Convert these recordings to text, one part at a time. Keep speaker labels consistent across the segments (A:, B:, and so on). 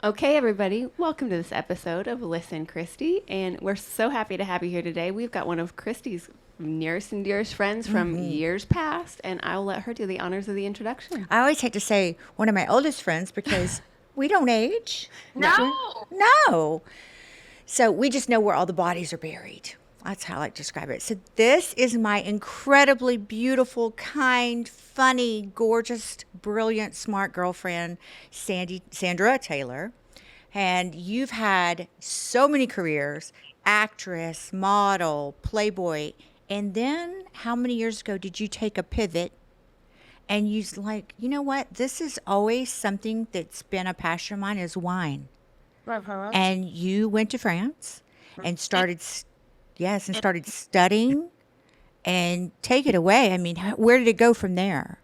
A: Okay, everybody, welcome to this episode of Listen Kristi, and we're so happy to have you here today. We've got one of Kristi's nearest and dearest friends from years past, and I'll let her do the honors of the introduction.
B: I always hate to say one of my oldest friends because we don't age.
C: No.
B: No. So we just know where all the bodies are buried. That's how I like to describe it. So this is my incredibly beautiful, kind, funny, gorgeous, brilliant, smart girlfriend, Sandra Taylor. And you've had so many careers, actress, model, Playboy. And then how many years ago did you take a pivot and you like, you know what? This is always something that's been a passion of mine is wine.
C: Uh-huh.
B: And you went to France and started, yes, and started studying and take it away. I mean, where did it go from there?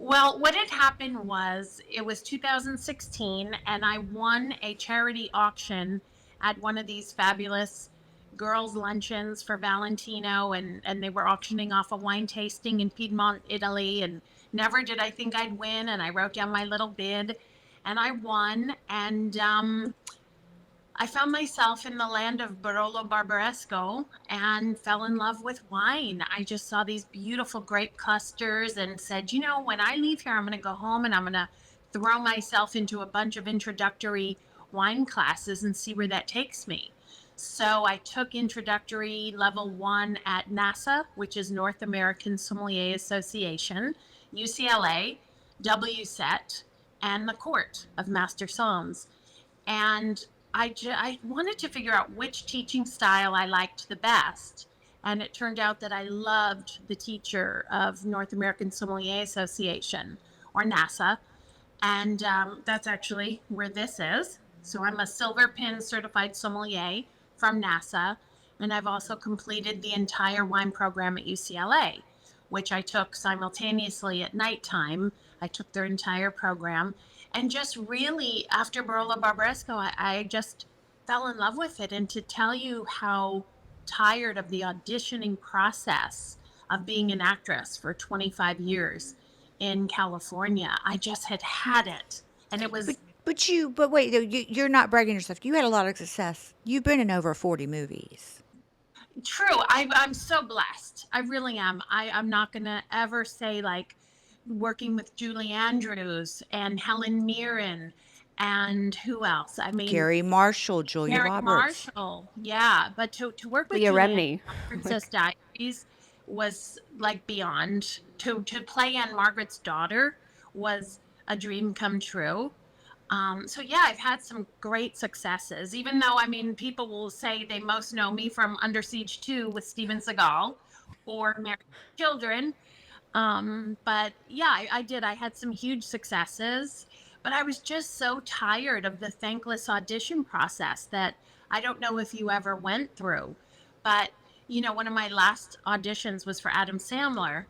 C: Well, what had happened was it was 2016, and I won a charity auction at one of these fabulous girls' luncheons for Valentino, and they were auctioning off a wine tasting in Piedmont, Italy. And never did I think I'd win. And I wrote down my little bid, and I won. And I found myself in the land of Barolo Barbaresco and fell in love with wine. I just saw these beautiful grape clusters and said, when I leave here, I'm going to go home and I'm going to throw myself into a bunch of introductory wine classes and see where that takes me. So I took introductory level 1 at NASA, which is North American Sommelier Association, UCLA, WSET, and the Court of Master Somms. And I wanted to figure out which teaching style I liked the best. And it turned out that I loved the teacher of North American Sommelier Association, or NASA. And that's actually where this is. So I'm a silver pin certified sommelier from NASA. And I've also completed the entire wine program at UCLA, which I took simultaneously at nighttime. I took their entire program. And just really, after Barolo Barbaresco, I just fell in love with it. And to tell you how tired of the auditioning process of being an actress for 25 years in California, I just had it. And it was
B: But wait, you're not bragging yourself. You had a lot of success. You've been in over 40 movies.
C: true. I'm so blessed. I really am. I'm not going to ever say like working with Julie Andrews and Helen Mirren and who else? I mean,
B: Garry Marshall, Julia
C: Garry
B: Roberts.
C: Marshall, yeah. But to work with
A: Leah
C: Julie
A: Remney.
C: on Princess Diaries was like beyond. To play Anne Margaret's daughter was a dream come true. So yeah, I've had some great successes. Even though I mean, people will say they most know me from Under Siege 2 with Steven Seagal, or Married with Children. But yeah, I did. I had some huge successes, but I was just so tired of the thankless audition process that I don't know if you ever went through. But, one of my last auditions was for Adam Sandler,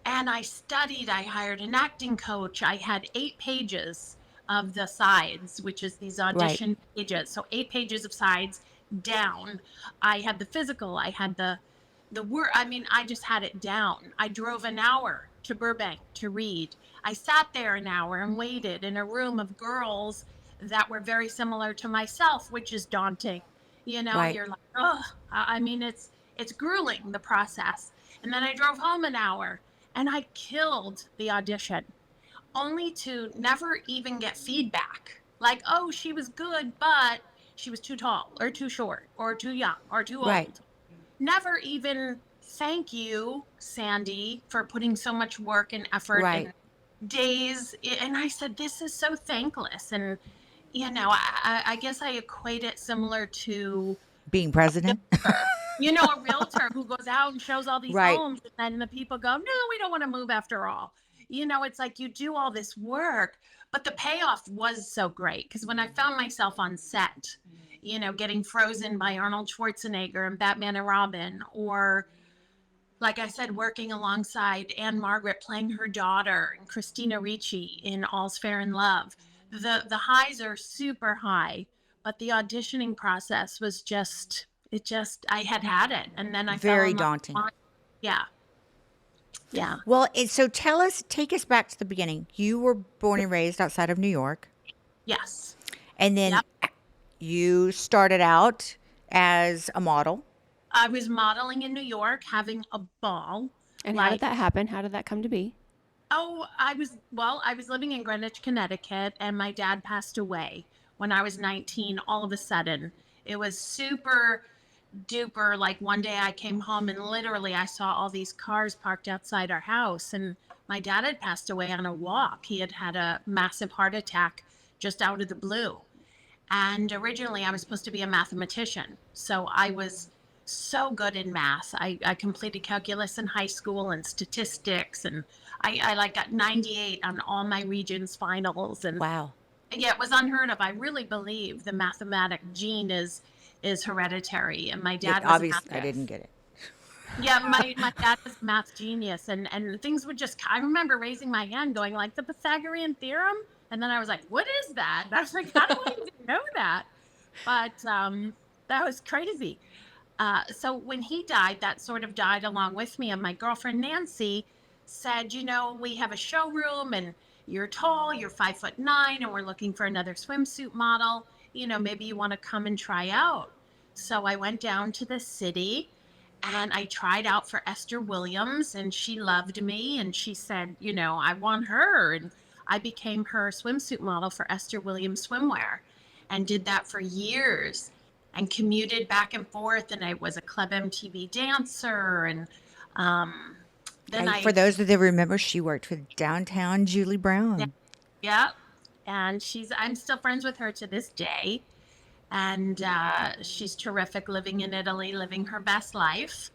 C: and I studied. I hired an acting coach. I had 8 pages of the sides, which is these
B: Right.
C: audition pages. So 8 pages of sides down. I had the physical. I had the word. I mean, I just had it down. I drove an hour to Burbank to read. I sat there an hour and waited in a room of girls that were very similar to myself, which is daunting.
B: Right.
C: You're like, oh, I mean, it's grueling, the process. And then I drove home an hour and I killed the audition, only to never even get feedback. Like, oh, she was good, but she was too tall or too short or too young or too
B: Right.
C: old. Never even thank you, Sandy, for putting so much work and effort
B: Right.
C: and days. And I said, this is so thankless. And, I guess I equate it similar to
B: Being president.
C: her. A realtor who goes out and shows all these
B: Right.
C: homes, and then the people go, no, we don't want to move after all. It's like you do all this work, but the payoff was so great. Because when I found myself on set, getting frozen by Arnold Schwarzenegger and Batman and Robin, or like I said, working alongside Anne Margaret playing her daughter and Christina Ricci in All's Fair in Love. The highs are super high, but the auditioning process was I had it. And then I fell
B: Very
C: in love
B: daunting.
C: with yeah. Yeah.
B: Well, so take us back to the beginning. You were born and raised outside of New York.
C: Yes.
B: And then
C: Yep.
B: you started out as a model.
C: I was modeling in New York, having a ball.
A: And how did
C: Like,
A: that happen? How did that come to be?
C: oh, I was living in Greenwich, Connecticut, and my dad passed away when I was 19 all of a sudden. It was super duper. Like, one day I came home and literally I saw all these cars parked outside our house, and my dad had passed away on a walk. He had had a massive heart attack just out of the blue. And originally, I was supposed to be a mathematician. So I was so good in math. I completed calculus in high school and statistics. And I like got 98 on all my Regents finals. And
B: Wow.
C: yeah, it was unheard of. I really believe the mathematic gene is hereditary. And my dad was a
B: Obviously, I
C: math.
B: didn't get it.
C: Yeah, my dad was a math genius, and things would just. I remember raising my hand, going like the Pythagorean theorem, and then I was like, "What is that?" And I was like, "How do I even know that?" But that was crazy. So when he died, that sort of died along with me. And my girlfriend Nancy said, "You know, we have a showroom, and you're tall, you're 5'9", and we're looking for another swimsuit model. You know, maybe you want to come and try out." So I went down to the city and I tried out for Esther Williams, and she loved me. And she said, "You know, I want her." And I became her swimsuit model for Esther Williams Swimwear and did that for years and commuted back and forth. And I was a Club MTV dancer. And um, then
B: For
C: I,
B: those that remember, she worked with downtown Julie Brown.
C: yeah. And I'm still friends with her to this day. And she's terrific living in Italy, living her best life.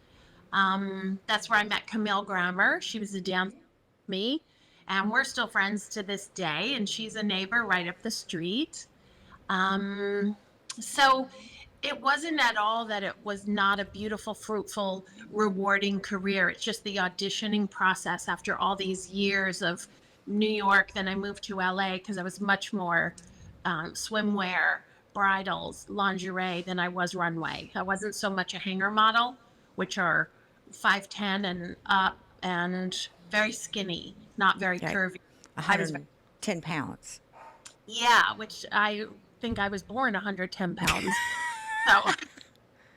C: That's where I met Camille Grammer. She was a dancer with me, and we're still friends to this day. And she's a neighbor right up the street. Um, so it wasn't at all that it was not a beautiful, fruitful, rewarding career. It's just the auditioning process after all these years of New York. Then I moved to LA because I was much more swimwear, bridals, lingerie than I was runway. I wasn't so much a hanger model, which are 5'10" and up and very skinny, not very
B: Right.
C: curvy. I was,
B: 110 pounds.
C: yeah, which I think I was born 110 pounds. So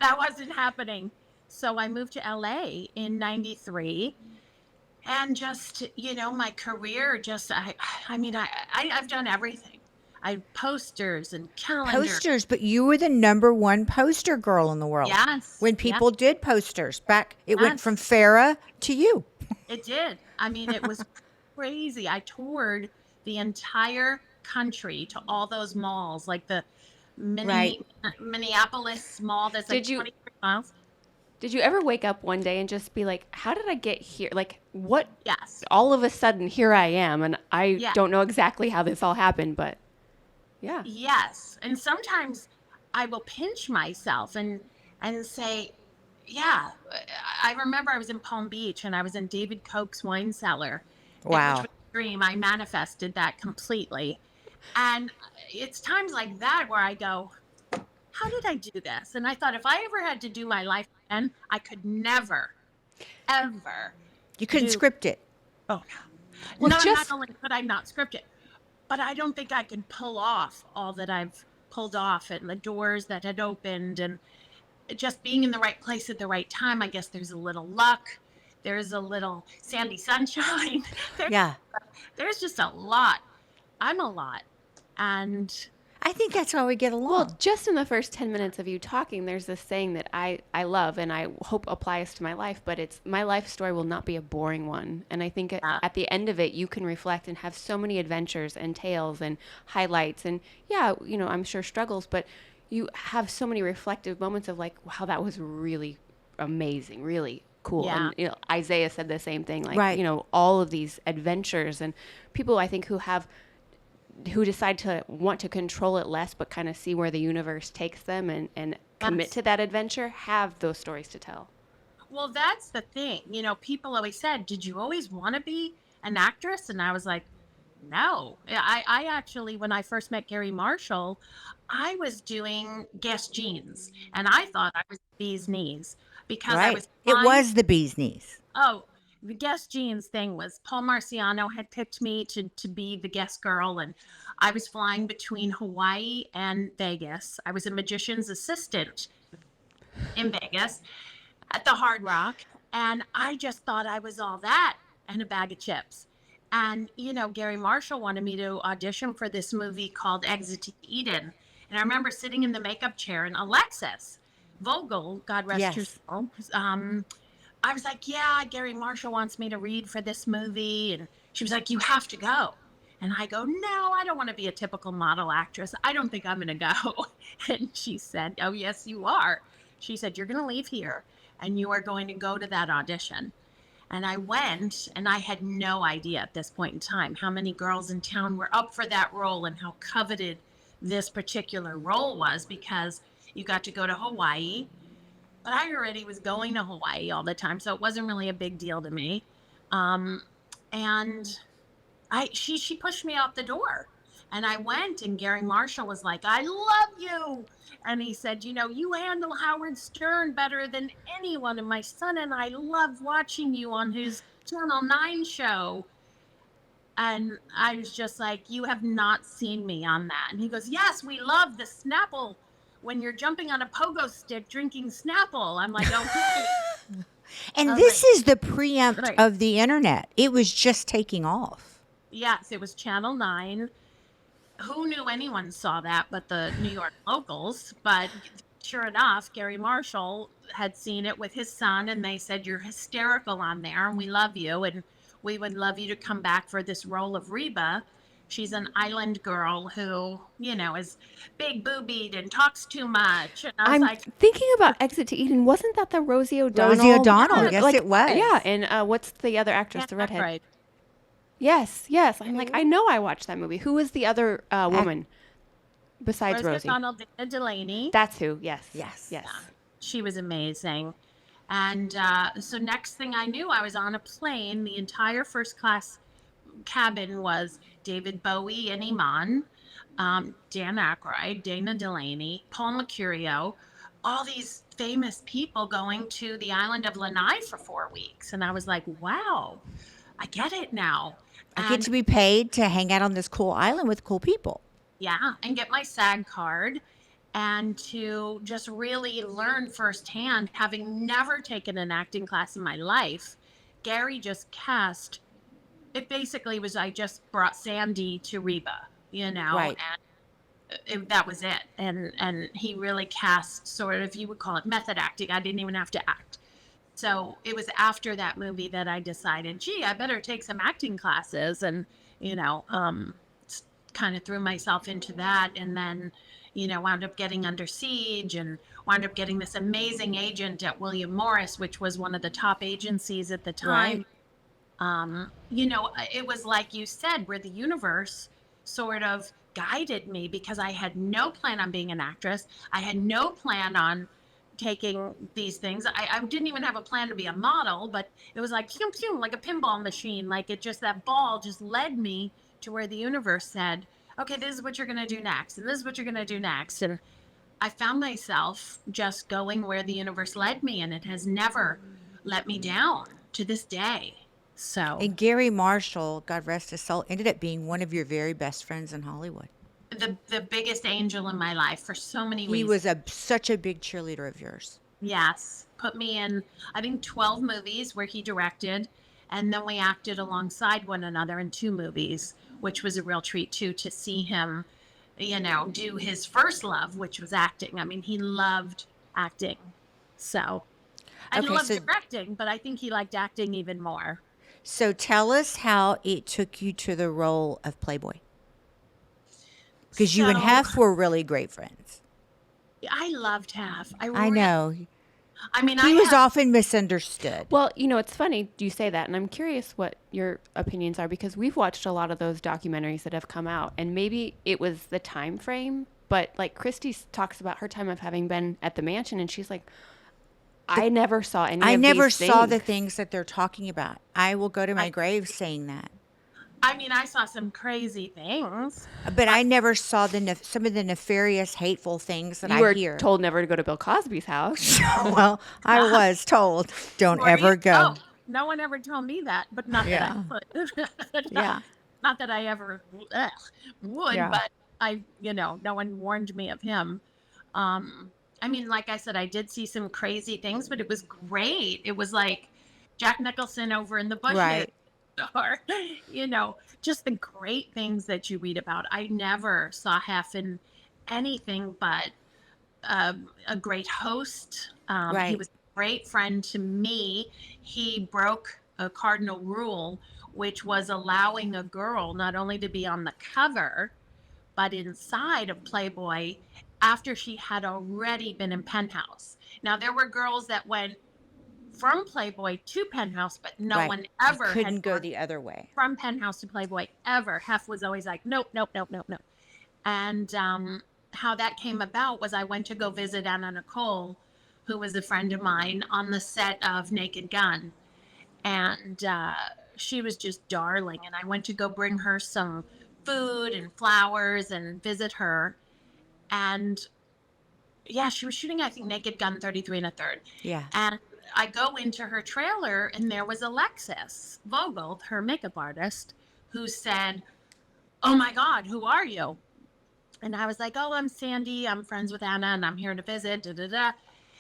C: that wasn't happening. So I moved to LA in 93, and just, you know, my career just, I've done everything. I posters and calendars.
B: Posters, but you were the number one poster girl in the world.
C: Yes.
B: When
C: Yes.
B: people did posters back, it went
C: Yes.
B: from Farrah to you.
C: It did. I mean, it was crazy. I toured the entire country to all those malls, like the
B: Right.
C: Minneapolis mall that's like
A: Did you
C: 23 miles.
A: did you ever wake up one day and just be like, how did I get here? Like, what?
C: Yes.
A: All of a sudden, here I am, and I
C: Yeah.
A: don't know exactly how this all happened, but yeah.
C: Yes. And sometimes I will pinch myself and say, yeah. I remember I was in Palm Beach and I was in David Koch's wine cellar, which
B: Wow.
C: was a dream. I manifested that completely. And it's times like that where I go, how did I do this? And I thought, if I ever had to do my life again, I could never, ever
B: You couldn't
C: do.
B: script it.
C: Oh,
A: Well,
C: no,
A: just
C: not only could I not script it, but I don't think I could pull off all that I've pulled off and the doors that had opened, and just being in the right place at the right time. I guess there's a little luck. There's a little Sandy Sunshine.
B: Yeah.
C: There's just a lot. I'm a lot. And
B: I think that's why we get along.
A: well, just in the first 10 minutes of you talking, there's this saying that I love and I hope applies to my life, but it's my life story will not be a boring one. And I think at the end of it, you can reflect and have so many adventures and tales and highlights. And yeah, you know, I'm sure struggles, but you have so many reflective moments of like, wow, that was really amazing, really cool.
C: Yeah.
A: And you know, Isaiah said the same thing, like,
B: Right.
A: you know, all of these adventures and people I think who decide to want to control it less, but kind of see where the universe takes them and commit
C: Yes.
A: to that adventure, have those stories to tell.
C: well, that's the thing. You know, people always said, did you always want to be an actress? And I was like, no. I actually, when I first met Garry Marshall, I was doing Guess jeans, and I thought I was the bee's knees because I
B: right.
C: was
B: It
C: flying.
B: was the bee's knees.
C: Oh, the Guess Jeans thing was Paul Marciano had picked me to be the guest girl, and I was flying between Hawaii and Vegas. I was a magician's assistant in Vegas at the Hard Rock, and I just thought I was all that and a bag of chips. And Garry Marshall wanted me to audition for this movie called Exit to Eden. And I remember sitting in the makeup chair, and Alexis Vogel, God rest her soul, I was like, yeah, Garry Marshall wants me to read for this movie. And she was like, you have to go. And I go, no, I don't want to be a typical model actress. I don't think I'm going to go. And she said, oh, yes, you are. She said, you're going to leave here and you are going to go to that audition. And I went, and I had no idea at this point in time how many girls in town were up for that role and how coveted this particular role was, because you got to go to Hawaii. But I already was going to Hawaii all the time, so it wasn't really a big deal to me. And she pushed me out the door. And I went, and Garry Marshall was like, I love you. And he said, you handle Howard Stern better than anyone. And my son and I love watching you on his Channel 9 show. And I was just like, you have not seen me on that. And he goes, yes, we love the Snapple when you're jumping on a pogo stick drinking Snapple. I'm like, okay.
B: And this is the preempt of the internet. It was just taking off.
C: Yes, it was Channel 9. Who knew anyone saw that but the New York locals? But sure enough, Garry Marshall had seen it with his son, and they said, you're hysterical on there, and we love you, and we would love you to come back for this role of Reba. She's an island girl who, is big boobied and talks too much. And I was
A: I'm thinking about Exit to Eden. Wasn't that the Rosie O'Donnell?
B: Rosie O'Donnell, yes, it was.
A: Yeah, and what's the other actress, the redhead?
C: Right.
A: Yes. I'm like, I know I watched that movie. Who was the other woman besides Rosie?
C: O'Donnell, Dana Delaney.
A: That's who. Yes.
C: Yeah, she was amazing. And so next thing I knew, I was on a plane. The entire first class cabin was David Bowie and Iman, Dan Aykroyd, Dana Delaney, Paul Mercurio, all these famous people going to the island of Lanai for 4 weeks. And I was like, wow, I get it now.
B: I get to be paid to hang out on this cool island with cool people.
C: Yeah, and get my SAG card and to just really learn firsthand, having never taken an acting class in my life. Garry just cast, it basically was, I just brought Sandy to Reba,
B: Right.
C: And that was it. And he really cast sort of, you would call it method acting. I didn't even have to act. So it was after that movie that I decided, gee, I better take some acting classes, and, kind of threw myself into that. And then, wound up getting Under Siege and wound up getting this amazing agent at William Morris, which was one of the top agencies at the time. Right. It was like you said, where the universe sort of guided me, because I had no plan on being an actress. I had no plan on taking these things. I didn't even have a plan to be a model, but it was like, pew, pew, like a pinball machine. Like that ball just led me to where the universe said, okay, this is what you're going to do next. And this is what you're going to do next. And I found myself just going where the universe led me, and it has never let me down to this day. So,
B: and Garry Marshall, God rest his soul, ended up being one of your very best friends in Hollywood.
C: The biggest angel in my life for so many reasons.
B: He was such a big cheerleader of yours.
C: Yes. Put me in, I think, 12 movies where he directed. And then we acted alongside one another in 2 movies, which was a real treat, too, to see him, do his first love, which was acting. I mean, he loved acting. So I loved directing, but I think he liked acting even more.
B: So tell us how it took you to the role of Playboy. Because you and Hef were really great friends.
C: I loved Hef.
B: I know.
C: I mean,
B: he was often misunderstood.
A: Well, it's funny you say that, and I'm curious what your opinions are, because we've watched a lot of those documentaries that have come out, and maybe it was the time frame, but like Kristi talks about her time of having been at the mansion, and she's like, I never saw any of these things. I never saw
B: the things that they're talking about. I will go to my grave saying that.
C: I mean, I saw some crazy things.
B: But I never saw some of the nefarious, hateful things that I hear.
A: You were told never to go to Bill Cosby's house.
B: Well, I was told, don't ever go.
C: No one ever told me that, but not that
B: Yeah.
C: I would.
B: Yeah.
C: Not that I ever ugh, would,
B: Yeah.
C: but no one warned me of him. Um, I mean, like I said, I did see some crazy things, but it was great. It was like Jack Nicholson over in the bushes,
B: Right.
C: or just the great things that you read about. I never saw Hef in anything but a great host. He
B: Right.
C: was a great friend to me. He broke a cardinal rule, which was allowing a girl not only to be on the cover, but inside of Playboy after she had already been in Penthouse. Now, there were girls that went from Playboy to Penthouse, but no
B: Right.
C: one
B: You
C: ever had
B: couldn't go
C: gone
B: the other way.
C: from Penthouse to Playboy ever. Hef was always like, nope, nope, nope, nope, nope. And how that came about was I went to go visit Anna Nicole, who was a friend of mine, on the set of Naked Gun. And she was just darling. And I went to go bring her some food and flowers and visit her. And yeah, she was shooting, I think, Naked Gun 33 and a third.
B: Yeah.
C: And I go into her trailer, and there was Alexis Vogel, her makeup artist, who said, "Oh my God, who are you?" And I was like, "Oh, I'm Sandy. I'm friends with Anna, and I'm here to visit." Da, da, da.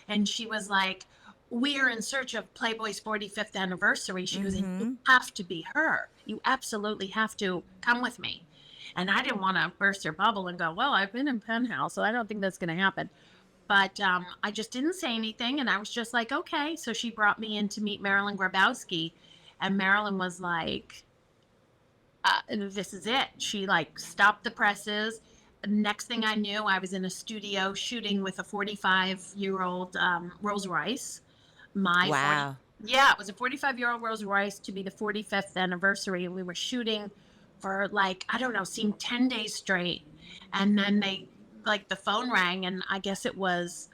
C: And she was like, "We are in search of Playboy's 45th anniversary." She goes, "And you
B: Mm-hmm.
C: have to be her. You absolutely have to come with me." And I didn't want to burst her bubble and go, "Well, I've been in Penthouse, so I don't think that's going to happen." But I just didn't say anything. And I was just like, okay. So she brought me in to meet Marilyn Grabowski. And Marilyn was like, this is it. She like stopped the presses. Next thing I knew, I was in a studio shooting with a 45-year-old Rolls Royce. My 40,
B: Wow.
C: yeah, it was a 45-year-old Rolls Royce to be the 45th anniversary. And we were shooting for like, I don't know, seemed 10 days straight. And then the phone rang, and I guess it was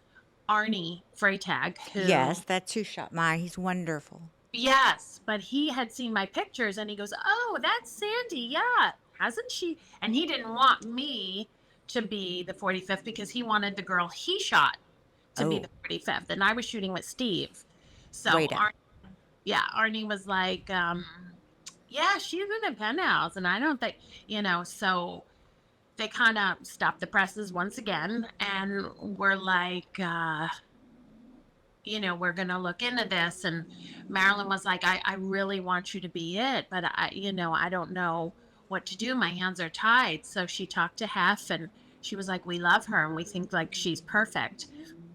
C: Arnie Freytag, who,
B: Yes, that's who shot mine. He's wonderful.
C: yes, but he had seen my pictures and he goes, "Oh, that's Sandy. Yeah. Hasn't she?" And he didn't want me to be the 45th because he wanted the girl he shot to be
B: Oh,
C: the 45th. And I was shooting with Steve.
B: way
C: So,
B: down.
C: yeah, Arnie was like, yeah, she's in a penthouse. And I don't think, so they kind of stopped the presses once again and were like, we're going to look into this. And Marilyn was like, I really want you to be it, but I don't know what to do. My hands are tied. So she talked to Hef, and she was like, we love her and we think like she's perfect.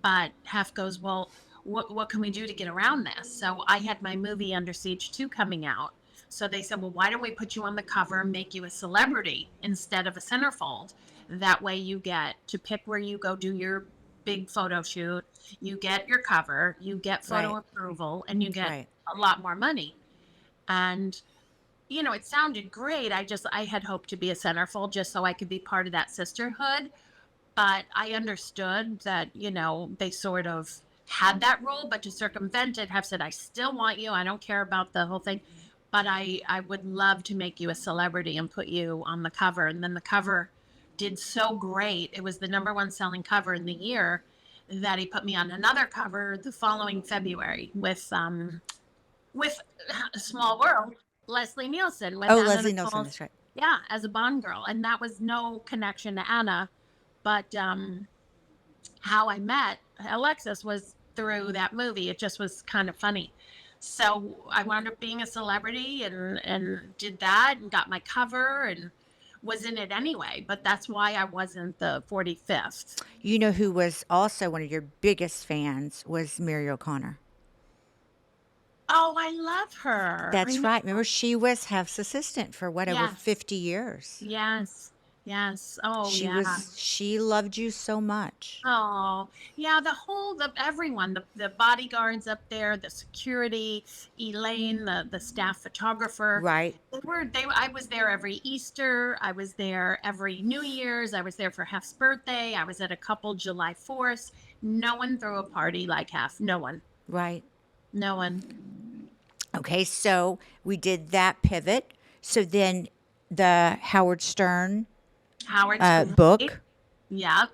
C: But Hef goes, well, what can we do to get around this? So I had my movie Under Siege 2 coming out. So they said, well, why don't we put you on the cover and make you a celebrity instead of a centerfold? That way you get to pick where you go do your big photo shoot, you get your cover, you get photo
B: Right.
C: approval, and you get
B: Right.
C: a lot more money. And it sounded great. I had hoped to be a centerfold just so I could be part of that sisterhood. But I understood that, they sort of had that rule, but to circumvent it, have said, I still want you. I don't care about the whole thing, but I would love to make you a celebrity and put you on the cover. And then the cover did so great. It was the number one selling cover in the year that he put me on another cover the following February with A Small World, Leslie Nielsen with
B: Oh,
C: Anna
B: Leslie Nielsen.
C: Nicole's,
B: That's right.
C: yeah, as a Bond girl. And that was no connection to Anna, but how I met Alexis was through that movie. It just was kind of funny. So I wound up being a celebrity and did that and got my cover and was in it anyway. But that's why I wasn't the 45th.
B: You know who was also one of your biggest fans was Mary O'Connor.
C: Oh, I love her. I
B: That's
C: know.
B: right. Remember, she was Hef's assistant for what, over
C: Yes.
B: 50 years.
C: Yes. Yes. Oh,
B: She
C: yeah.
B: was, she loved you so much.
C: Oh, yeah, everyone, the bodyguards up there, the security, Elaine, the staff photographer.
B: Right.
C: I was there every Easter. I was there every New Year's. I was there for Hef's birthday. I was at a couple July 4th. No one threw a party like Hef. No one.
B: Right.
C: No one.
B: Okay. So we did that pivot. So then the Howard Stern
C: Howard's great.
B: book.
C: Yeah.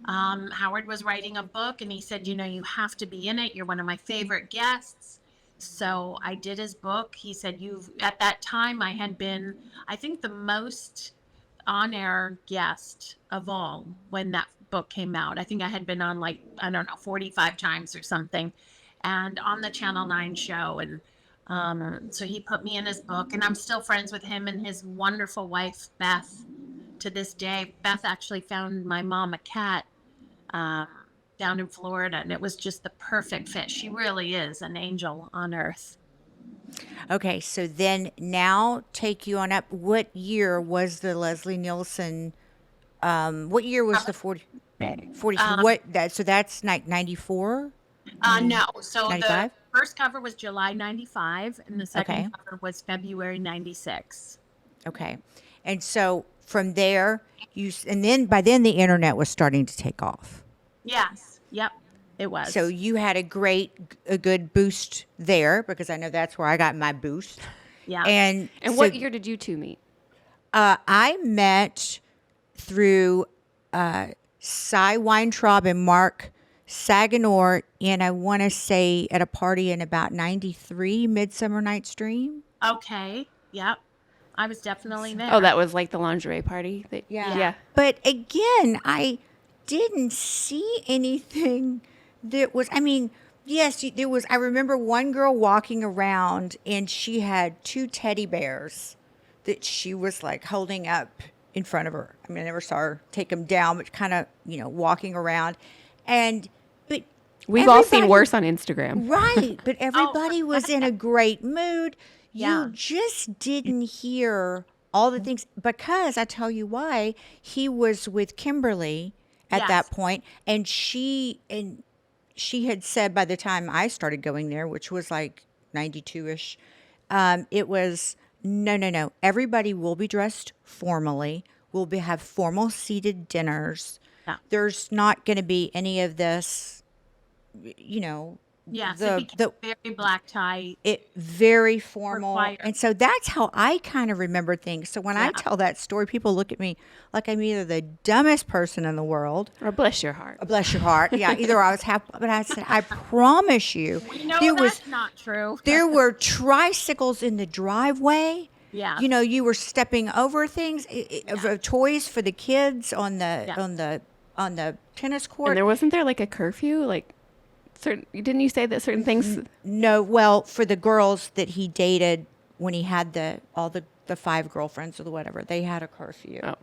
C: Howard was writing a book and he said, you have to be in it. You're one of my favorite guests. So I did his book. He said, at that time, I had been, I think, the most on air guest of all when that book came out. I think I had been on like, I don't know, 45 times or something, and on the Channel 9 show. And so he put me in his book, and I'm still friends with him and his wonderful wife, Beth, to this day. Beth actually found my mom a cat uh, down in Florida, and it was just the perfect fit. She really is an angel on earth.
B: Okay, so then now take you on up. What year was the Leslie Nielsen? What year was the 40? So that's like 94,
C: No. So the
B: 95?
C: first cover was July 95, and the second
B: Okay.
C: cover was February 96.
B: Okay. And so from there, and then by then the internet was starting to take off.
C: Yes. Yep. It was.
B: So you had a good boost there, because I know that's where I got my boost.
C: yeah.
B: And
A: And
B: so,
A: what year did you two meet?
B: I met through Cy Weintraub and Mark Saganor in, I want to say, at a party in about 93, Midsummer Night's Dream.
C: Okay. Yep. I was definitely there.
A: Oh, that was like the lingerie party. Yeah.
B: But again, I didn't see anything that was, I mean, yes, there was, I remember one girl walking around and she had two teddy bears that she was like holding up in front of her. I mean, I never saw her take them down, but kind of, walking around. But
A: We've all seen
B: everybody-
A: worse on Instagram.
B: Right. But everybody was in a great mood.
C: Yeah.
B: You just didn't hear all the things, because I tell you why. He was with Kimberly at
C: Yes.
B: that point, and she had said by the time I started going there, which was like 92-ish, it was no. Everybody will be dressed formally. We'll have formal seated dinners.
C: Yeah.
B: There's not going to be any of this,
C: Yes.
B: the-
C: It became very black tie.
B: it very formal.
C: Required.
B: And so that's how I kind of remember things. So when I
C: Yeah.
B: tell that story, people look at me like I'm either the dumbest person in the world.
A: Or bless your heart.
B: Bless your heart. Yeah, either I was half, but I said, I promise you,
C: We know
B: there
C: that's not true.
B: there were tricycles in the driveway.
C: Yeah.
B: You were stepping over things, toys for the kids on the
C: Yeah.
B: on the tennis court.
A: And there wasn't there like a curfew? Like, didn't you say that certain things?
B: No, well, for the girls that he dated when he had all the 5 girlfriends or whatever, they had a curfew.
A: Oh.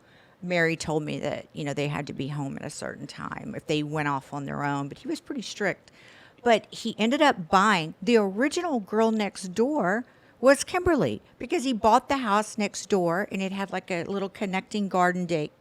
B: Mary told me that, they had to be home at a certain time if they went off on their own, but he was pretty strict. But he ended up buying the original girl next door was Kimberly, because he bought the house next door and it had like a little connecting garden gate.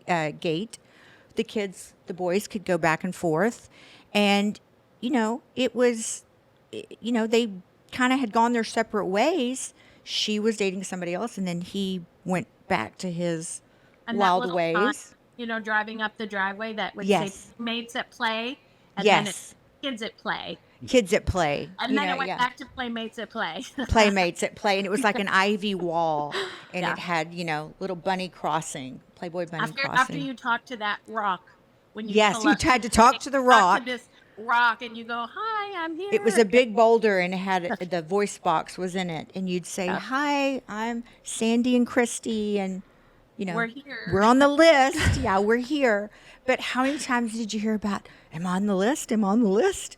B: The boys could go back and forth. And it was, they kind of had gone their separate ways. She was dating somebody else, and then he went back to his
C: And that
B: wild
C: little
B: ways.
C: sign, driving up the driveway that would
B: Yes.
C: say mates at play. And
B: Yes.
C: then it's kids at play.
B: Kids at play.
C: And then it went back to playmates at play.
B: Playmates at play. And it was like an ivy wall. And
C: Yeah.
B: it had, little bunny crossing, Playboy bunny
C: after
B: crossing.
C: you talk to that rock, when you
B: Yes,
C: pull
B: you
C: up,
B: had to talk to the rock.
C: this rock, and you go, "Hi, I'm here."
B: It was a big boulder, and it had the voice box was in it, and you'd say, "Hi, I'm Sandy and Kristi, and
C: We're here.
B: We're on the list. Yeah, we're here." But how many times did you hear about, "Am I on the list? Am I on the list?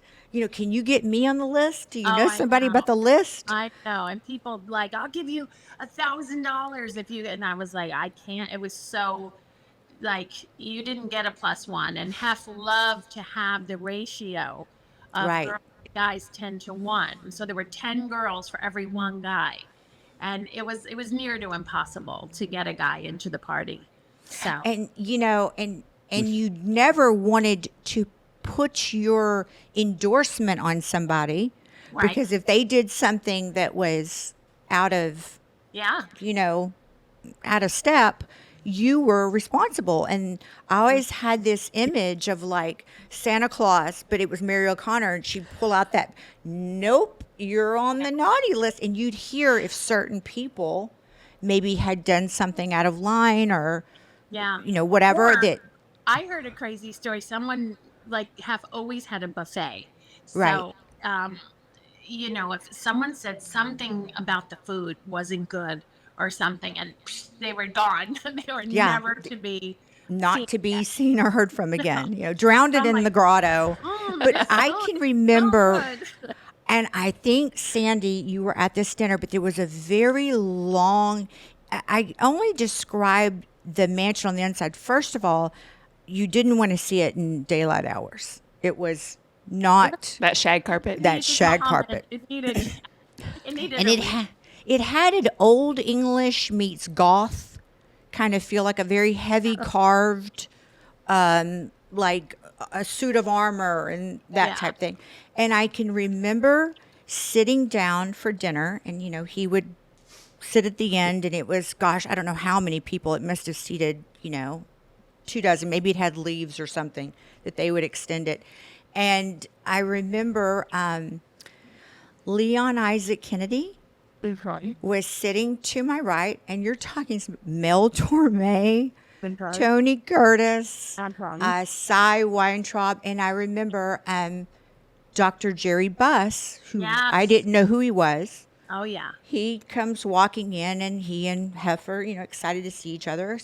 B: Can you get me on the list? Do you know
C: I
B: somebody
C: know.
B: about the list?"
C: I know, and people like, "I'll give you $1,000 if you," and I was like, "I can't." It was so like you didn't get a +1, and Hef loved to have the ratio of
B: Right.
C: girls to guys 10-1. So there were 10 girls for every one guy, and it was near to impossible to get a guy into the party. So
B: And and you never wanted to put your endorsement on somebody,
C: Right.
B: because if they did something that was out of
C: yeah,
B: out of step, you were responsible. And I always had this image of like Santa Claus, but it was Mary O'Connor, and she'd pull out that, "Nope, you're on the naughty list." And you'd hear if certain people maybe had done something out of line, or
C: yeah.
B: whatever
C: Or
B: that.
C: I heard a crazy story. Someone have always had a buffet. So,
B: Right.
C: if someone said something about the food wasn't good or something, and they were gone, they were
B: Yeah.
C: never to be
B: Not
C: seen
B: to be
C: again.
B: seen or heard from again, drowned
C: I'm
B: in
C: like,
B: the grotto. But
C: this
B: I
C: food
B: can
C: is
B: remember,
C: good.
B: and I think, Sandy, you were at this dinner, but there was a very long, I only described the mansion on the inside. First of all, you didn't want to see it in daylight hours. It was not
A: That shag carpet.
B: that
C: Needed
B: shag
C: comment.
B: carpet.
C: It needed
B: And
C: a
B: it had an old English meets Goth kind of feel, like a very heavy carved, like a suit of armor and that
C: Yeah.
B: type thing. And I can remember sitting down for dinner, and he would sit at the end, and it was, gosh, I don't know how many people. It must have seated 2 dozen. Maybe it had leaves or something that they would extend it. And I remember Leon Isaac Kennedy was sitting to my right, and you're talking Mel Torme, Tony Curtis, Cy Weintraub, and I remember Dr. Jerry Buss, who I
C: Yes.
B: didn't know who he was.
C: Oh yeah.
B: He comes walking in, and he and Heifer, excited to see each other.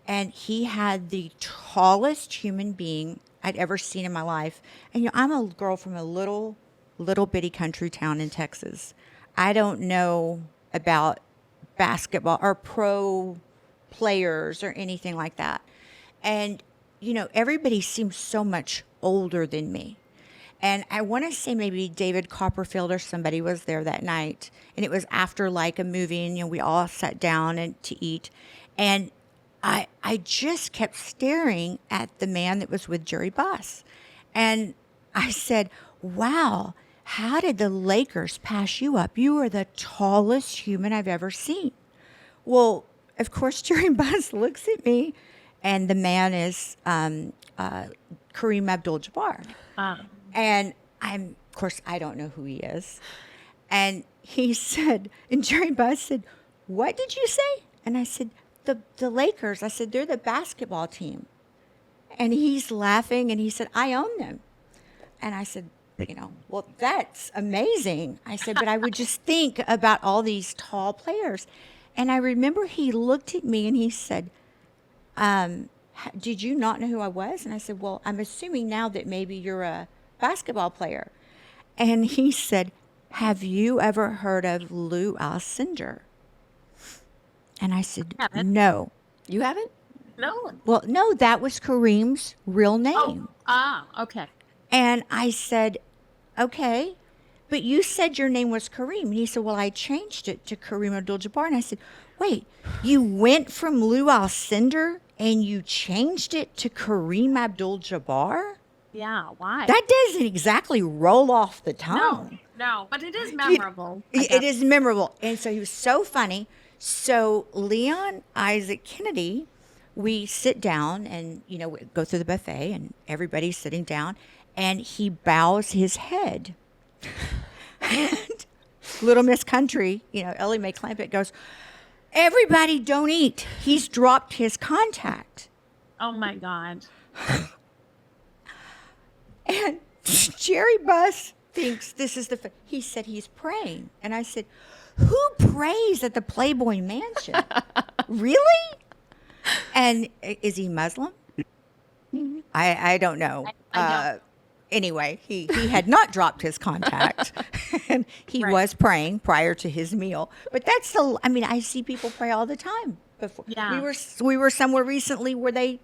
B: And he had the tallest human being I'd ever seen in my life. And I'm a girl from a little bitty country town in Texas. I don't know about basketball or pro players or anything like that. And everybody seems so much older than me. And I want to say maybe David Copperfield or somebody was there that night. And it was after like a movie, and we all sat down and to eat. And I just kept staring at the man that was with Jerry Buss. And I said, wow, how did the Lakers pass you up? You are the tallest human I've ever seen. Well, of course, Jerry Buss looks at me, and the man is Kareem Abdul-Jabbar. And of course, I don't know who he is. And he said, and Jerry Buss said, what did you say? And I said, the Lakers. I said, they're the basketball team. And he's laughing, and he said, I own them. And I said, well, that's amazing. I said, but I would just think about all these tall players. And I remember he looked at me and he said, did you not know who I was? And I said, well, I'm assuming now that maybe you're a basketball player. And he said, have you ever heard of Lou Alcindor? And I said,
C: Haven't.
B: no.
A: You haven't?
C: No.
B: Well, no, that was Kareem's real name.
C: Okay.
B: And I said, okay, but you said your name was Kareem. And he said, well, I changed it to Kareem Abdul-Jabbar. And I said, wait, you went from Lou Alcindor and you changed it to Kareem Abdul-Jabbar?
C: Yeah. Why?
B: That doesn't exactly roll off the tongue.
C: No, but it is memorable.
B: It is memorable. And so he was so funny. So Leon Isaac Kennedy, we sit down and, we go through the buffet, and everybody's sitting down, and he bows his head. And Little Miss Country, Ellie Mae Clampett goes, everybody don't eat. He's dropped his contact.
C: Oh my God.
B: And Jerry Buss thinks this is he said he's praying. And I said, who prays at the Playboy Mansion? Really? And is he Muslim? I don't know.
C: I don't.
B: Anyway, he had not dropped his contact. And he
C: Right.
B: was praying prior to his meal. But that's I see people pray all the time. Before.
C: Yeah.
B: We were somewhere recently where they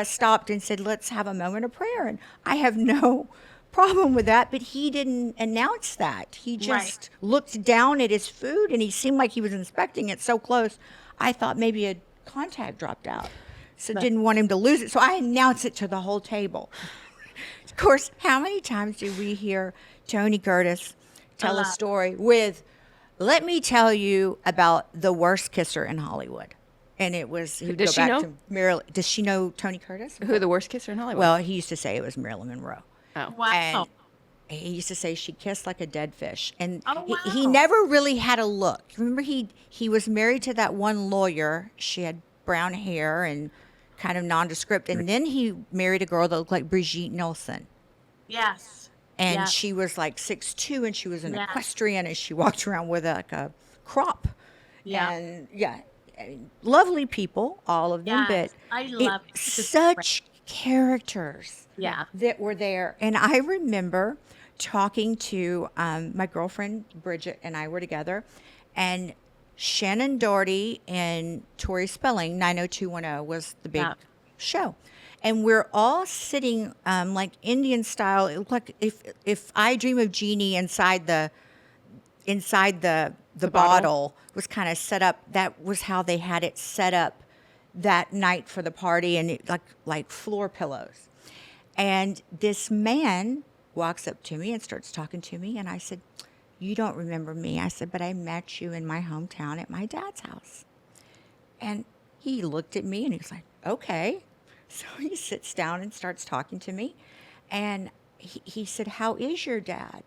B: stopped and said, let's have a moment of prayer. And I have no problem with that, but he didn't announce that. He just looked down at his food, and he seemed like he was inspecting it so close. I thought maybe a contact dropped out. So didn't want him to lose it. So I announced it to the whole table. Of course, how many times do we hear Tony Curtis tell a story with, let me tell you about the worst kisser in Hollywood. And it was,
A: Does she know?
B: to Marilyn. Does she know Tony Curtis?
A: Who the worst kisser in Hollywood?
B: Well, he used to say it was Marilyn Monroe.
A: Oh.
C: Wow.
B: And he used to say she kissed like a dead fish. And
C: Oh,
B: he
C: wow.
B: never really had a look. Remember, he was married to that one lawyer. She had brown hair and kind of nondescript. And then he married a girl that looked like Brigitte Nielsen.
C: Yes.
B: And
C: Yeah.
B: she was like 6'2", and she was an
C: Yeah.
B: equestrian, and she walked around with like a crop.
C: Yeah.
B: And yeah, I mean, lovely people, all of them, but
C: Yes. I
B: it
C: love it. Just great.
B: such characters
C: Yeah.
B: that were there. And I remember talking to my girlfriend Bridget, and I were together, and Shannon Doherty and Tori Spelling, 90210 was the big
C: Yeah.
B: show. And we're all sitting like Indian style. It looked like if I Dream of Jeannie inside the bottle was kind of set up. That was how they had it set up that night for the party, and it, like floor pillows. And this man walks up to me and starts talking to me, and I said, "You don't remember me?" I said, "But I met you in my hometown at my dad's house." And he looked at me and he was like, "Okay." So he sits down and starts talking to me. And he said, "How is your dad?"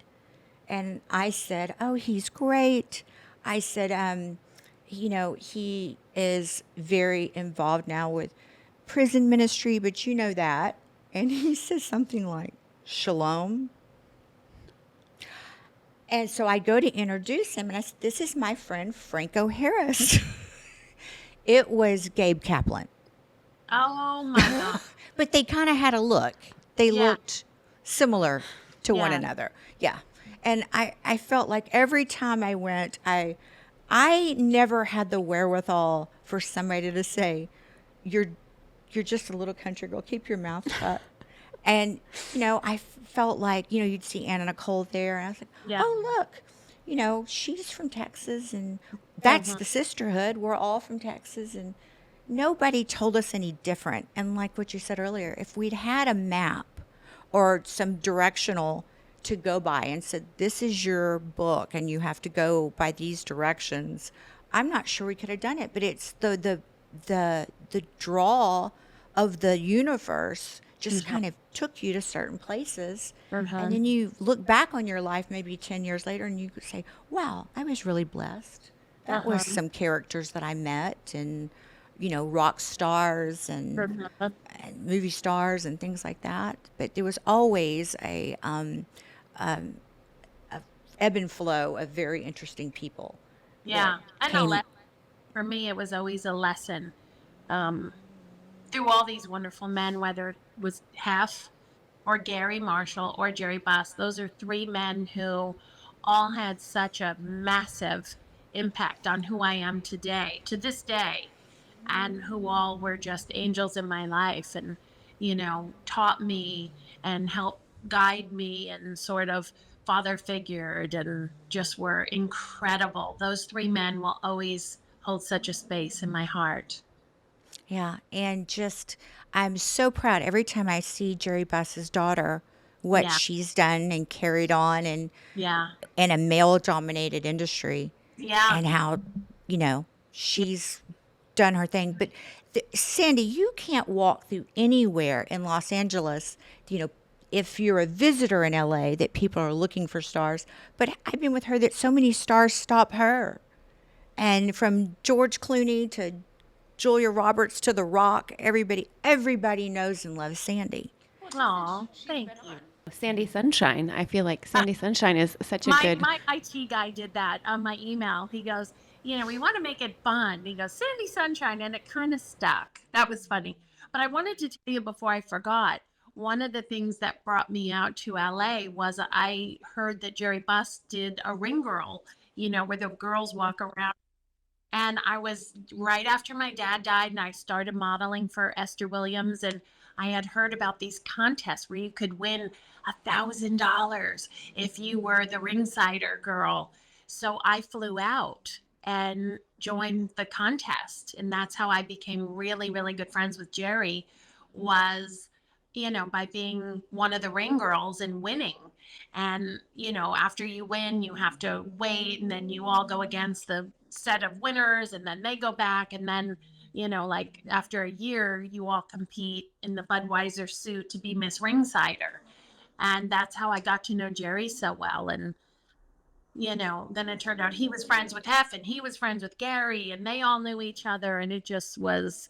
B: And I said, "Oh, he's great." I said, he is very involved now with prison ministry, but you know that." And he says something like, "Shalom." And so I go to introduce him, and I said, "This is my friend Franco Harris." It was Gabe Kaplan.
C: Oh my God.
B: But they kind of had a look. They
C: Yeah.
B: looked similar to one
C: Yeah.
B: another. Yeah. And I felt like every time I went, I never had the wherewithal for somebody to say, you're just a little country girl, keep your mouth shut." And, I felt like, you'd see Anna Nicole there, and I was like,
C: Yeah.
B: "Oh, look, she's from Texas, and that's the sisterhood. We're all from Texas." And nobody told us any different. And like what you said earlier, if we'd had a map or some directional to go by and said, "This is your book and you have to go by these directions," I'm not sure we could have done it. But it's the draw of the universe just kind of took you to certain places. And then you look back on your life maybe 10 years later and you could say, "Wow, I was really blessed. That was some characters that I met, and rock stars and movie stars and things like that." But there was always a ebb and flow of very interesting people.
C: Yeah.
B: that
C: And a
B: came.
C: for me, it was always a lesson. Through all these wonderful men, whether it was Hef or Garry Marshall or Jerry Buss, those are three men who all had such a massive impact on who I am today, to this day, and who all were just angels in my life and, taught me and helped guide me and sort of father figured and just were incredible. Those three men will always hold such a space in my heart.
B: Yeah, and just I'm so proud every time I see Jerry Buss's daughter, what
C: Yeah.
B: she's done and carried on, and
C: Yeah.
B: in a male-dominated industry,
C: Yeah.
B: and how she's done her thing. But Sandy, you can't walk through anywhere in Los Angeles, if you're a visitor in LA, that people are looking for stars. But I've been with her that so many stars stop her, and from George Clooney to Julia Roberts to The Rock, everybody knows and loves Sandy.
C: Oh, thank you.
A: Sandy Sunshine. I feel like Sandy Sunshine is such a
C: My
A: good.
C: my IT guy did that on my email. He goes, we want to make it fun. He goes, Sandy Sunshine, and it kind of stuck. That was funny. But I wanted to tell you before I forgot. One of the things that brought me out to LA was I heard that Jerry Buss did a ring girl, where the girls walk around. And I was right after my dad died, and I started modeling for Esther Williams. And I had heard about these contests where you could win $1,000 if you were the ringsider girl. So I flew out and joined the contest. And that's how I became really, really good friends with Jerry, was, by being one of the ring girls and winning. And, after you win, you have to wait, and then you all go against the set of winners, and then they go back. And then, like after a year, you all compete in the Budweiser suit to be Miss Ringsider. And that's how I got to know Jerry so well. And, then it turned out he was friends with Hef and he was friends with Garry, and they all knew each other. And it just was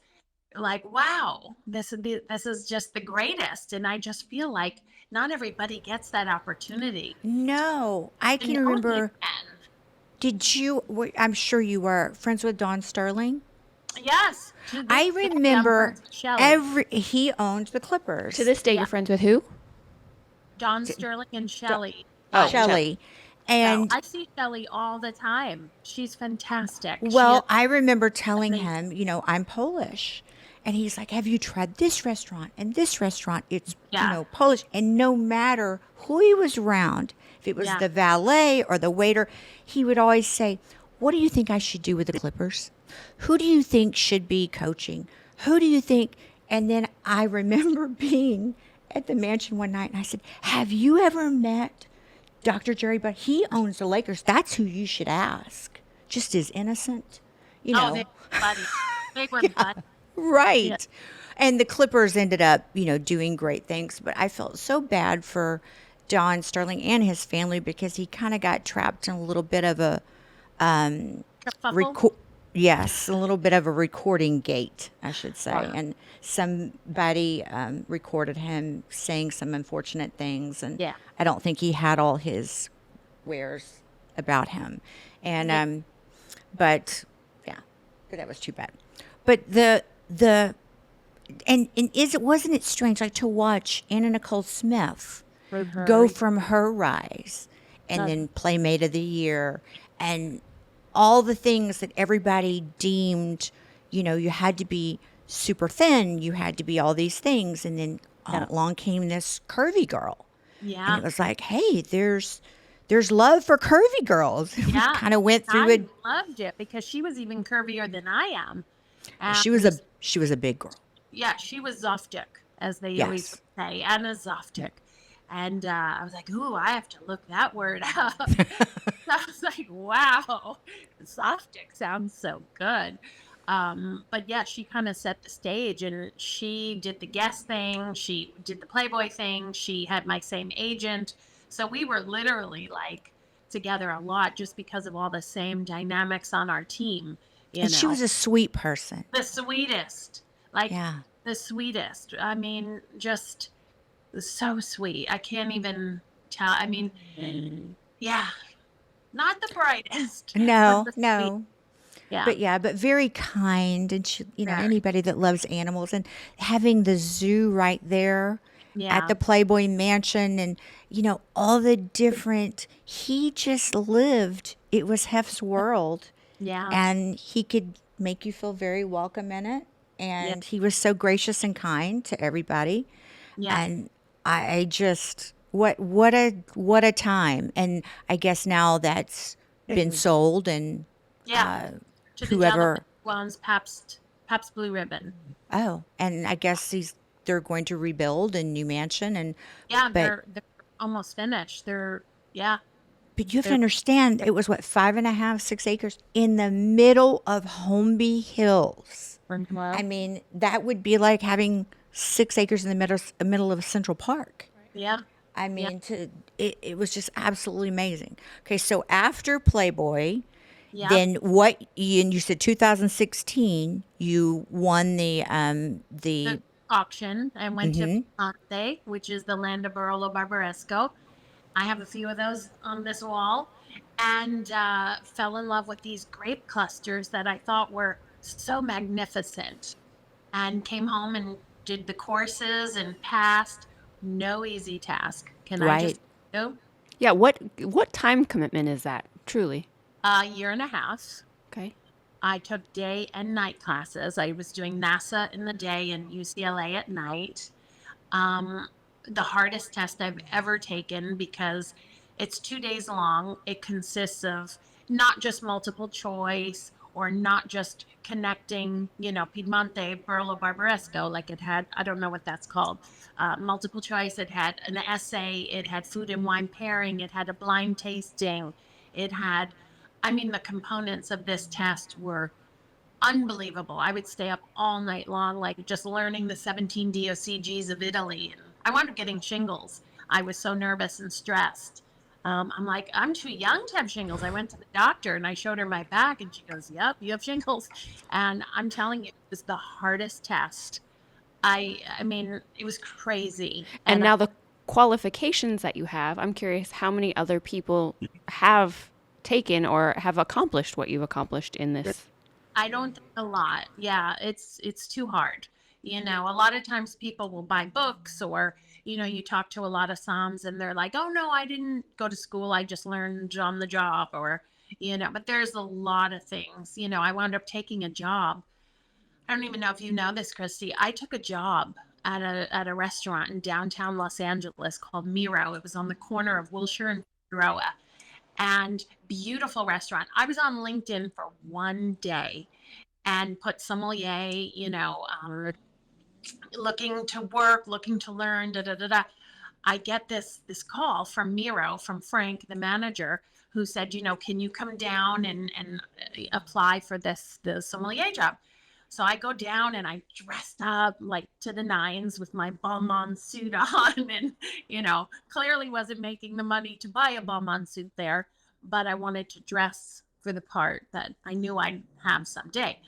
C: like, wow, this is just the greatest. And I just feel like not everybody gets that opportunity.
B: No, I
C: And
B: can
C: oh, they
B: remember.
C: can.
B: I'm sure you were friends with Don Sterling.
C: Yes, to
B: I
C: this day, I'm
B: remember
C: friends with Shelley.
B: he owned the
A: To
B: Clippers,
A: this day,
C: Yeah,
A: you're friends with who?
C: Don Sterling and
A: Do-
C: Shelley.
A: oh,
C: But
A: Shep.
B: Shelley.
C: so
B: And
C: I see Shelley all the time. She's fantastic. She is
B: well, I remember telling
C: amazing.
B: him, I'm Polish. And he's like, "Have you tried this restaurant and this restaurant? It's,
C: Yeah,
B: Polish." And no matter who he was around, if it was
C: yeah,
B: the valet or the waiter, he would always say, "What do you think I should do with the Clippers? Who do you think should be coaching? Who do you think?" And then I remember being at the mansion one night and I said, "Have you ever met Dr. Jerry Butt? He owns the Lakers. That's who you should ask." Just as innocent, you
C: oh, they
B: know.
C: were buddies. They were buddies. Yeah,
B: Right. And the Clippers ended up, doing great things, but I felt so bad for Don Sterling and his family because he kind of got trapped in a little bit of a
C: kerfuffle.
B: record yes, a little bit of a recording gate, I should say.
C: Yeah,
B: And somebody recorded him saying some unfortunate things, and
C: yeah,
B: I don't think he had all his wares about him. And
C: yeah.
B: but yeah, but that was too bad. But the and wasn't it strange, like, to watch Anna Nicole Smith
C: From her.
B: go from her rise and then Playmate of the Year and all the things that everybody deemed, you had to be super thin, you had to be all these things, and then
C: Yeah,
B: along came this curvy girl, and
C: yeah,
B: it was like, hey, there's love for curvy girls. We
C: yeah.
B: kind of went through
C: I
B: it.
C: loved it because she was even curvier than I am.
B: She was a
C: And
B: she was a big girl.
C: yeah, she was Zoftic, as they always
B: Yes.
C: say, Anna Zoftic. And I was like, ooh, I have to look that word up. I was like, wow, Zoftic sounds so good. But yeah, she kind of set the stage and she did the guest thing. She did the Playboy thing. She had my same agent. So we were literally like together a lot just because of all the same dynamics on our team, you
B: And she
C: know.
B: was a sweet person.
C: The sweetest, like
B: Yeah.
C: the sweetest. I mean, just so sweet. I can't even tell. I mean, yeah, not the brightest, but
B: No,
C: the sweet.
B: no.
C: Yeah,
B: But yeah, but very kind, and she,
C: very.
B: anybody that loves animals, and having the zoo right there at
C: Yeah,
B: the Playboy Mansion, and all the different. He just lived. It was Hef's world,
C: yeah,
B: and he could make you feel very welcome in it.
C: yeah,
B: And he was so gracious and kind to everybody.
C: yeah,
B: And I just what a time. And I guess now that's been sold, and
C: yeah. To the gentleman
B: whoever.
C: who owns Pabst Blue Ribbon.
B: Oh, and I guess they're going to rebuild a new mansion, and
C: Yeah,
B: but
C: they're almost finished. Yeah,
B: but you have to
C: they're
B: understand, it was what, 5.5, 6 acres in the middle of Holmby Hills. I
C: well.
B: mean, that would be like having 6 acres in the middle of Central Park.
C: Yeah,
B: I
C: yeah,
B: mean, it was just absolutely amazing. Okay, so after Playboy,
C: yeah.
B: then and you said 2016, you won the
C: The auction. I went to Ponte, which is the land of Barolo Barbaresco. I have a few of those on this wall, and fell in love with these grape clusters that I thought were so magnificent. And came home and did the courses and passed. No easy task. Can I just
B: right.
C: do?
A: Yeah, what time commitment is that? Truly.
C: A year and a half.
A: Okay.
C: I took day and night classes. I was doing NASA in the day and UCLA at night. Um, the hardest test I've ever taken because it's 2 days long. It consists of not just multiple choice or not just connecting, Piedmonte, Barolo Barbaresco, like it had, I don't know what that's called. Multiple choice, it had an essay, it had food and wine pairing, it had a blind tasting, it had, I mean, the components of this test were unbelievable. I would stay up all night long, like just learning the 17 DOCGs of Italy. And I wound up getting shingles. I was so nervous and stressed. I'm like, I'm too young to have shingles. I went to the doctor and I showed her my back and she goes, yep, you have shingles. And I'm telling you, it was the hardest test. I mean, it was crazy.
A: And
C: And
A: now the qualifications that you have, I'm curious how many other people have taken or have accomplished what you've accomplished in this.
C: I don't think a lot. Yeah, it's too hard. A lot of times people will buy books or, you talk to a lot of somms and they're like, "Oh no, I didn't go to school. I just learned on the job." Or, but there's a lot of things. I wound up taking a job. I don't even know if you know this, Kristi. I took a job at a restaurant in downtown Los Angeles called Miro. It was on the corner of Wilshire and Figueroa, and beautiful restaurant. I was on LinkedIn for one day and put sommelier, looking to work, looking to learn, da da da da. I get this call from Miro, from Frank, the manager, who said, can you come down and apply for the sommelier job? So I go down and I dressed up like to the nines with my Balmain suit on and, clearly wasn't making the money to buy a Balmain suit there, but I wanted to dress for the part that I knew I'd have someday.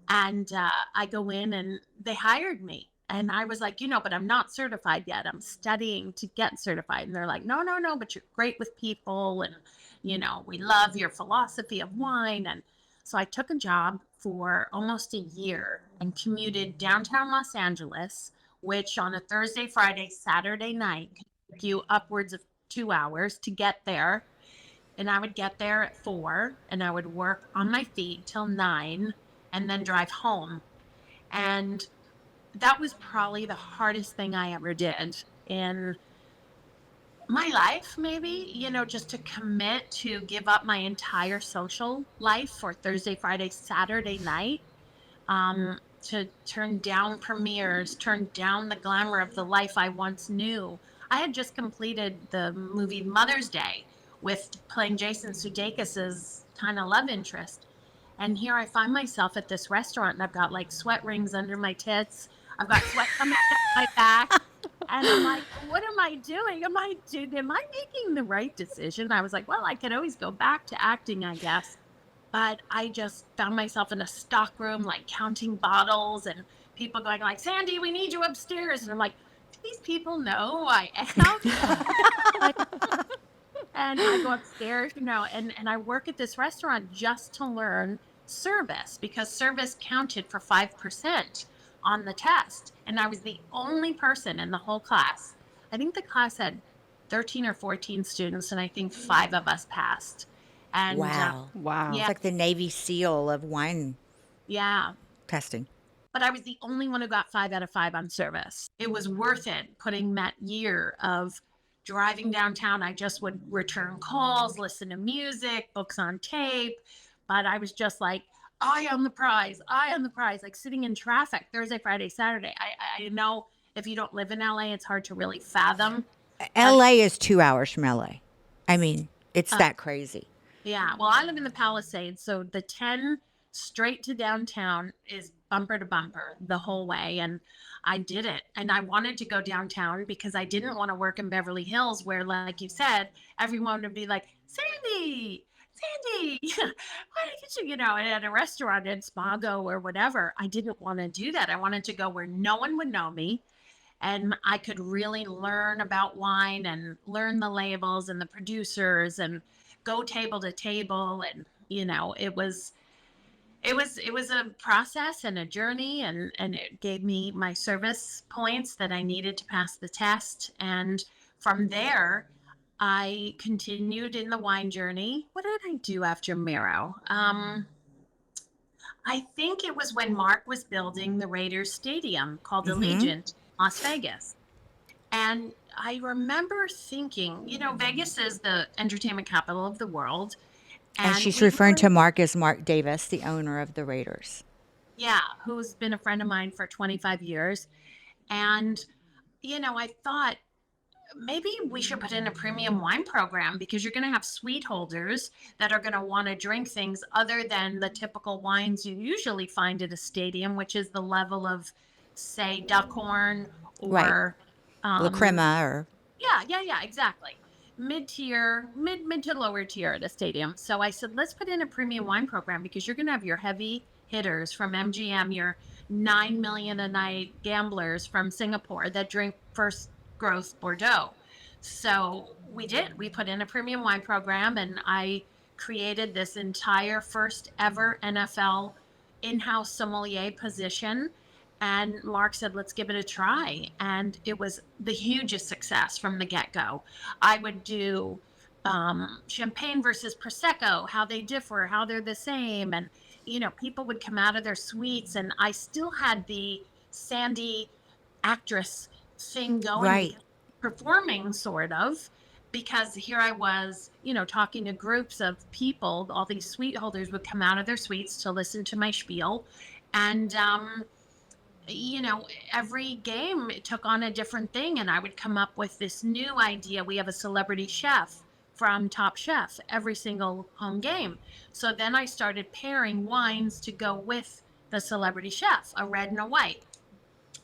C: And I go in and they hired me. And I was like, but I'm not certified yet. I'm studying to get certified. And they're like, no, no, no, but you're great with people. And, we love your philosophy of wine. And so I took a job for almost a year and commuted downtown Los Angeles, which on a Thursday, Friday, Saturday night could take you upwards of 2 hours to get there. And I would get there at 4 and I would work on my feet till 9 and then drive home. And that was probably the hardest thing I ever did in my life, maybe, just to commit to give up my entire social life for Thursday, Friday, Saturday night, to turn down premieres, turn down the glamour of the life I once knew. I had just completed the movie Mother's Day with playing Jason Sudeikis's kind of love interest. And here I find myself at this restaurant and I've got like sweat rings under my tits. I've got sweat coming down my back. And I'm like, what am I doing? Am I making the right decision? I was like, well, I could always go back to acting, I guess. But I just found myself in a stock room, like counting bottles and people going like, Sandy, we need you upstairs. And I'm like, do these people know who I am? Like, and I go upstairs, and I work at this restaurant just to learn service because service counted for 5% on the test. And I was the only person in the whole class. I think the class had 13 or 14 students, and I think 5 of us passed. And
B: Wow.
A: Wow.
B: It's
C: yeah,
B: like the Navy SEAL of wine
C: yeah.
B: testing.
C: But I was the only one who got 5 out of 5 on service. It was worth it putting that year of driving downtown. I just would return calls, listen to music, books on tape. But I was just like, eye on the prize, like sitting in traffic Thursday, Friday, Saturday. I know if you don't live in LA, it's hard to really fathom.
B: LA is 2 hours from LA. I mean, it's that crazy.
C: Yeah. Well, I live in the Palisades, so the 10 straight to downtown is bumper to bumper the whole way. And I did it. And I wanted to go downtown because I didn't want to work in Beverly Hills where, like you said, everyone would be like, Sandy, why did you, at a restaurant in Spago or whatever. I didn't want to do that. I wanted to go where no one would know me and I could really learn about wine and learn the labels and the producers and go table to table. And, it was a process and a journey, and it gave me my service points that I needed to pass the test. And from there, I continued in the wine journey. What did I do after Miro? I think it was when Mark was building the Raiders Stadium called Allegiant, Las Vegas. And I remember thinking, Vegas is the entertainment capital of the world.
B: And she's referring to Mark as Mark Davis, the owner of the Raiders.
C: Yeah, who's been a friend of mine for 25 years. And, I thought maybe we should put in a premium wine program because you're going to have suite holders that are going to want to drink things other than the typical wines you usually find at a stadium, which is the level of, say, Duckhorn or
B: La Crema or...
C: Yeah, exactly. mid-tier, mid to lower tier at a stadium. So I said, let's put in a premium wine program because you're going to have your heavy hitters from MGM, your 9 million a night gamblers from Singapore that drink first growth Bordeaux. So we did. We put in a premium wine program, and I created this entire first ever NFL in-house sommelier position. And Mark said, let's give it a try. And it was the hugest success from the get-go. I would do champagne versus Prosecco, how they differ, how they're the same. And, people would come out of their suites, and I still had the Sandy actress thing going,
B: Right.
C: performing sort of, because here I was, talking to groups of people. All these suite holders would come out of their suites to listen to my spiel. And, every game it took on a different thing, and I would come up with this new idea. We have a celebrity chef from Top Chef every single home game. So then I started pairing wines to go with the celebrity chef, a red and a white.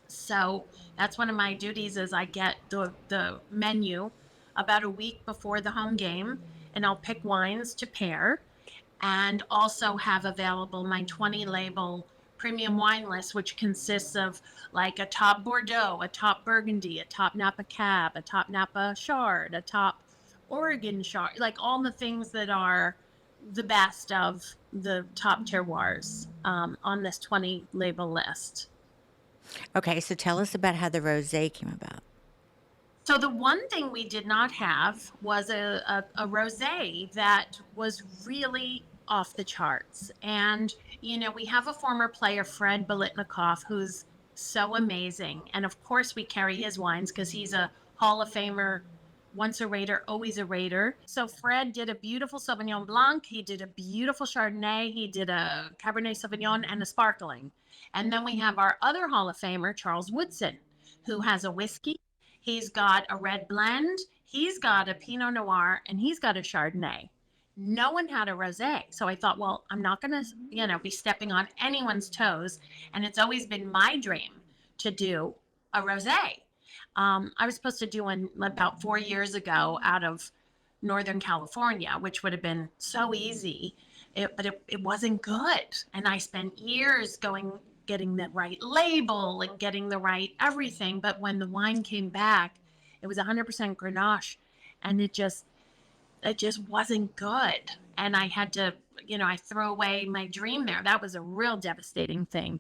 C: So that's one of my duties is I get the menu about a week before the home game, and I'll pick wines to pair, and also have available my 20 label premium wine list, which consists of like a top Bordeaux, a top Burgundy, a top Napa Cab, a top Napa Chard, a top Oregon Chard, like all the things that are the best of the top terroirs on this 20 label list.
B: Okay, so tell us about how the rosé came about.
C: So the one thing we did not have was a rosé that was really off the charts. And, we have a former player, Fred Bolitnikoff, who's so amazing. And of course we carry his wines because he's a Hall of Famer, once a Raider, always a Raider. So Fred did a beautiful Sauvignon Blanc. He did a beautiful Chardonnay. He did a Cabernet Sauvignon and a sparkling. And then we have our other Hall of Famer, Charles Woodson, who has a whiskey. He's got a red blend. He's got a Pinot Noir, and he's got a Chardonnay. No one had a rosé. So I thought, well, I'm not going to, be stepping on anyone's toes. And it's always been my dream to do a rosé. I was supposed to do one about 4 years ago out of Northern California, which would have been so easy, but it wasn't good. And I spent years getting the right label and getting the right everything. But when the wine came back, it was 100% Grenache, and it just wasn't good. And I had to, I throw away my dream there. That was a real devastating thing.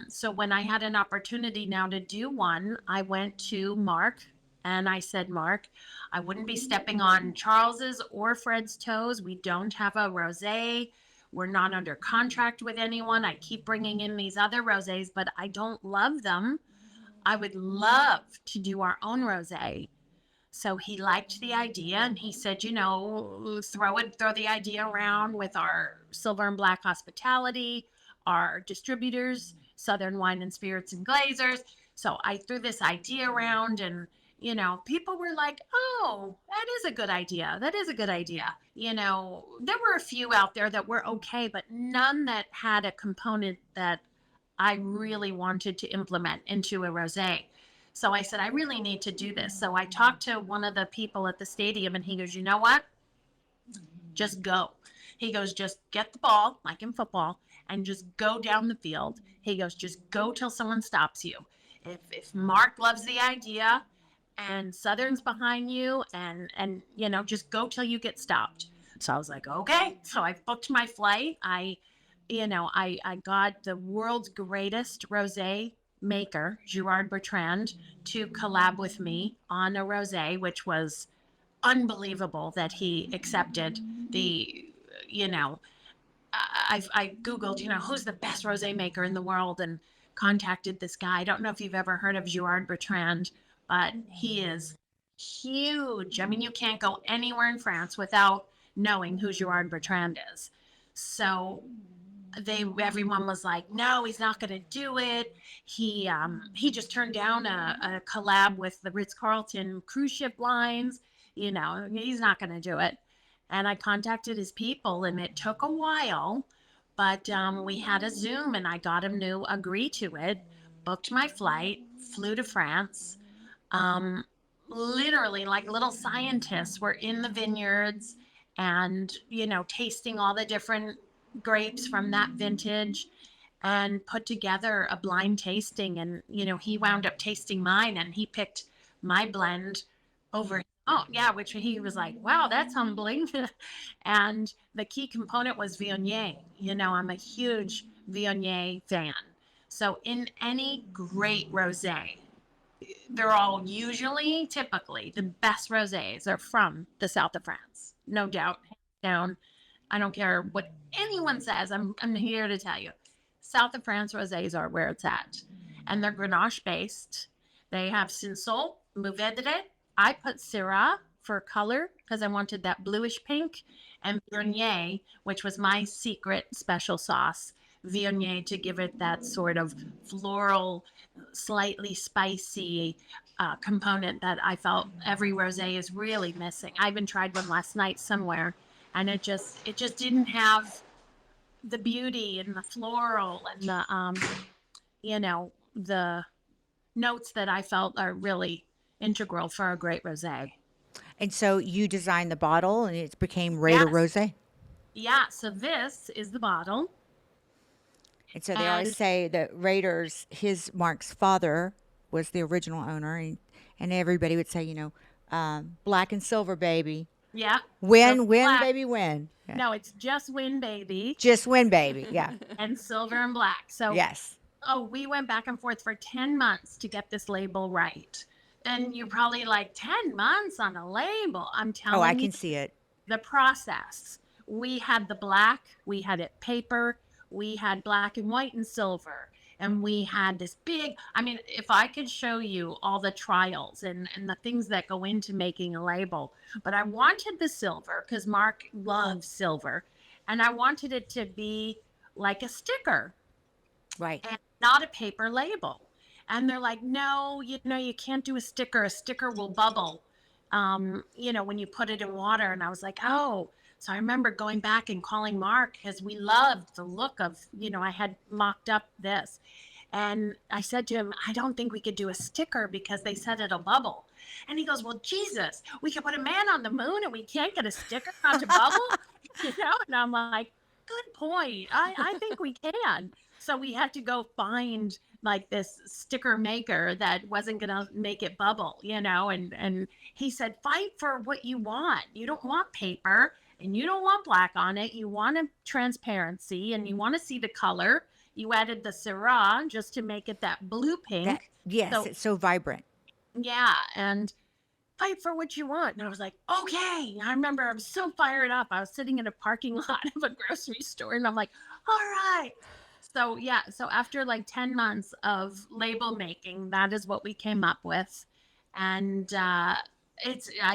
C: So when I had an opportunity now to do one, I went to Mark and I said, Mark, I wouldn't be stepping on Charles's or Fred's toes. We don't have a rosé. We're not under contract with anyone. I keep bringing in these other rosés, but I don't love them. I would love to do our own rosé. So he liked the idea, and he said, throw the idea around with our Silver and Black Hospitality, our distributors, Southern Wine and Spirits and Glazers. So I threw this idea around, and, people were like, oh, that is a good idea. That is a good idea. There were a few out there that were okay, but none that had a component that I really wanted to implement into a rosé. So I said, I really need to do this. So I talked to one of the people at the stadium, and he goes, you know what? Just go. He goes, just get the ball, like in football, and just go down the field. He goes, just go till someone stops you. If Mark loves the idea and Southern's behind you, and just go till you get stopped. So I was like, okay. So I booked my flight. I got the world's greatest rosé maker, Gerard Bertrand, to collab with me on a rosé, which was unbelievable that he accepted the, I Googled, who's the best rosé maker in the world, and contacted this guy. I don't know if you've ever heard of Gerard Bertrand, but he is huge. I mean, you can't go anywhere in France without knowing who Gerard Bertrand is. So everyone was like, no, he's not going to do it. He just turned down a collab with the Ritz-Carlton cruise ship lines. He's not going to do it. And I contacted his people, and it took a while, but we had a Zoom, and I got him to agree to it, booked my flight, flew to France, literally like little scientists were in the vineyards and, tasting all the different grapes from that vintage and put together a blind tasting. And, he wound up tasting mine and he picked my blend over. Oh, yeah, which he was like, wow, that's humbling. And the key component was Viognier. I'm a huge Viognier fan. So in any great rosé, they're all usually, typically, the best rosés are from the south of France. No doubt, hands down. I don't care what anyone says. I'm here to tell you. South of France rosés are where it's at. And they're Grenache based. They have Cinsault, Mourvedre. I put Syrah for color because I wanted that bluish pink, and Viognier, which was my secret special sauce. Viognier to give it that sort of floral, slightly spicy component that I felt every rosé is really missing. I even tried one last night somewhere, and it just didn't have the beauty and the floral and the notes that I felt are really integral for a great rosé.
B: And so you designed the bottle and it became Raider
C: Yes.
B: Rosé.
C: Yeah, so this is the bottle.
B: And so they always say that Raiders, Mark's father was the original owner, and everybody would say, black and silver, baby.
C: Yeah.
B: Win,
C: So
B: win,
C: black.
B: baby, win. Yeah.
C: No, it's just win, baby,
B: Just win, baby. Yeah.
C: and silver and black. So,
B: Yes.
C: we went back and forth for 10 months to get this label right. And you're probably like, 10 months on a label. I'm telling
B: Oh, I
C: you,
B: can see it.
C: the process. We had the black, we had it paper, we had black and white and silver. And we had this big, if I could show you all the trials and the things that go into making a label, but I wanted the silver because Mark loves silver. And I wanted it to be like a sticker
B: Right.
C: and not a paper label. And they're like, no, you can't do a sticker. A sticker will bubble, when you put it in water. And I was like, oh. So I remember going back and calling Mark because we loved the look of, I had mocked up this. And I said to him, I don't think we could do a sticker because they said it'll bubble. And he goes, well, Jesus, we could put a man on the moon and we can't get a sticker not to bubble. And I'm like, good point. I think we can. So we had to go find like this sticker maker that wasn't going to make it bubble, and he said, fight for what you want. You don't want paper and you don't want black on it. You want a transparency and you want to see the color. You added the Syrah just to make it that blue pink.
B: Yes,
C: So-
B: it's so vibrant.
C: Yeah. And fight for what you want. And I was like, okay. I remember I was so fired up. I was sitting in a parking lot of a grocery store and I'm like, all right. So yeah, so after like 10 months of label making, that is what we came up with. And I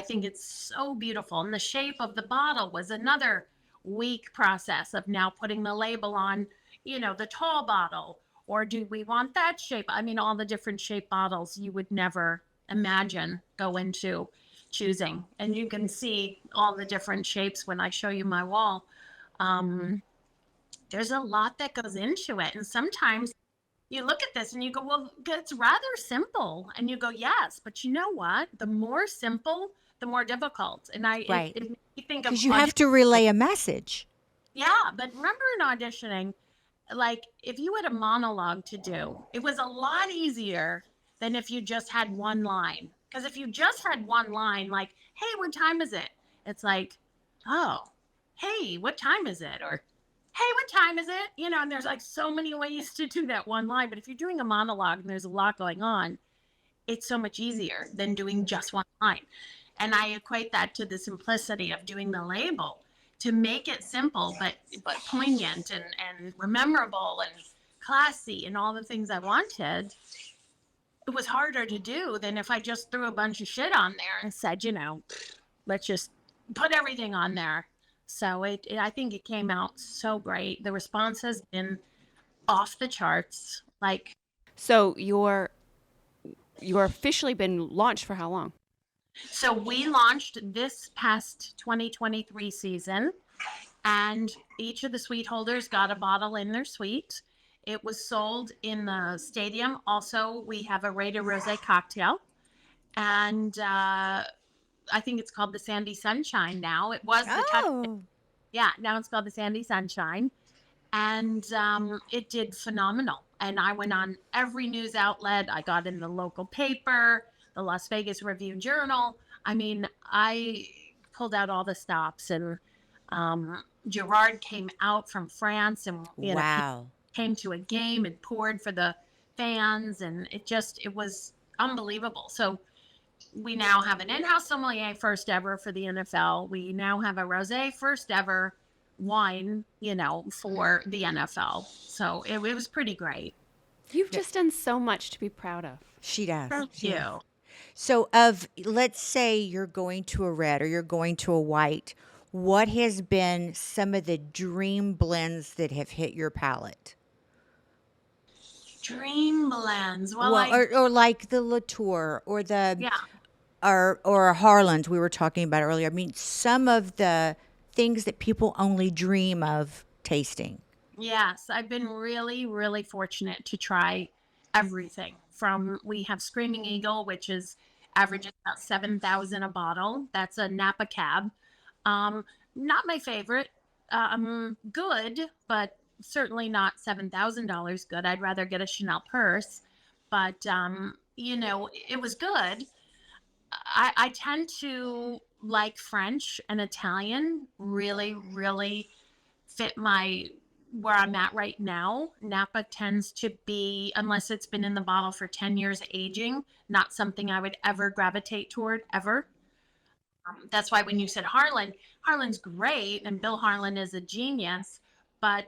C: think it's so beautiful. And the shape of the bottle was another week process of now putting the label on, the tall bottle, or do we want that shape? All the different shape bottles you would never imagine go into choosing. And you can see all the different shapes when I show you my wall. There's a lot that goes into it. And sometimes you look at this and you go, well, it's rather simple. And you go, yes, but you know what? The more simple, the more difficult. And
B: Right.
C: it makes me think of
B: Because you have to relay a message.
C: Yeah, but remember in auditioning, like if you had a monologue to do, it was a lot easier than if you just had one line. Because if you just had one line, like, hey, what time is it? It's like, oh, hey, what time is it? Or, hey, what time is it? And there's like so many ways to do that one line. But if you're doing a monologue and there's a lot going on, it's so much easier than doing just one line. And I equate that to the simplicity of doing the label to make it simple, but poignant and memorable and classy and all the things I wanted. It was harder to do than if I just threw a bunch of shit on there and said, let's just put everything on there. So I think it came out so great. The response has been off the charts. Like,
A: So you're officially been launched for how long?
C: so we launched this past 2023 season, and each of the suite holders got a bottle in their suite. It was sold in the stadium. Also, we have a Raider Rosé cocktail. and I think it's called the Sandy Sunshine now. It was the touch.
B: Oh,
C: Yeah, now it's called the Sandy Sunshine. And it did phenomenal. And I went on every news outlet. I got in the local paper, the Las Vegas Review Journal. I mean, I pulled out all the stops, and Gerard came out from France, and
B: wow.
C: came to a game and poured for the fans, and it was unbelievable. So we now have an in-house sommelier, first ever for the NFL. We now have a rosé, first ever wine, for the NFL. So it was pretty great.
A: You've just done so much to be proud of.
B: She does.
C: Thank
B: She does.
C: you.
B: So, let's say you're going to a red or you're going to a white, what has been some of the dream blends that have hit your palate?
C: Dream blends. Well,
B: Well, or like the Latour or the
C: yeah.
B: or Harlan's we were talking about earlier. I mean, some of the things that people only dream of tasting.
C: Yes, I've been really, really fortunate to try everything. We have Screaming Eagle, which is averages about 7,000 a bottle. That's a Napa cab. Not my favorite. Good, but certainly not $7,000 good. I'd rather get a Chanel purse. But it was good. I tend to like French and Italian. Really, really fit my where I'm at right now. Napa tends to be, unless it's been in the bottle for 10 years aging, not something I would ever gravitate toward ever. That's why when you said Harlan's great, and Bill Harlan is a genius. But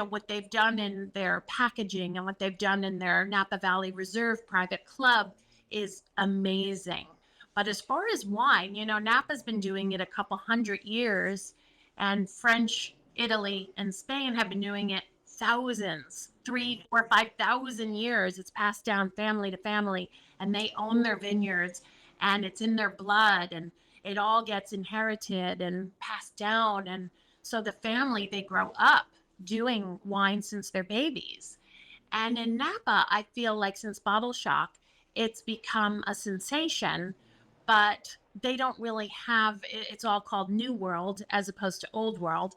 C: what they've done in their packaging and what they've done in their Napa Valley Reserve private club is amazing. But as far as wine, Napa's been doing it a couple hundred years, and French, Italy, and Spain have been doing it thousands, 3, 4, 5,000 years. It's passed down family to family, and they own their vineyards, and it's in their blood, and it all gets inherited and passed down. And so the family, they grow up doing wine since they're babies. And in Napa, I feel like since Bottle Shock, it's become a sensation, but they don't really have it's all called New World as opposed to Old World.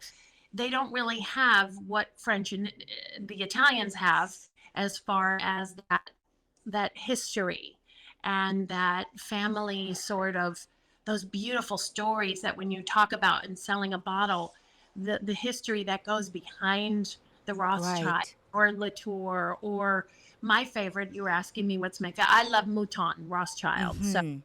C: They don't really have what French and the Italians have as far as that history and that family sort of those beautiful stories that when you talk about in selling a bottle, the history that goes behind the Rothschild
B: Right.
C: or Latour or my favorite, you were asking me what's my favorite. I love Mouton Rothschild. So
B: Hmm.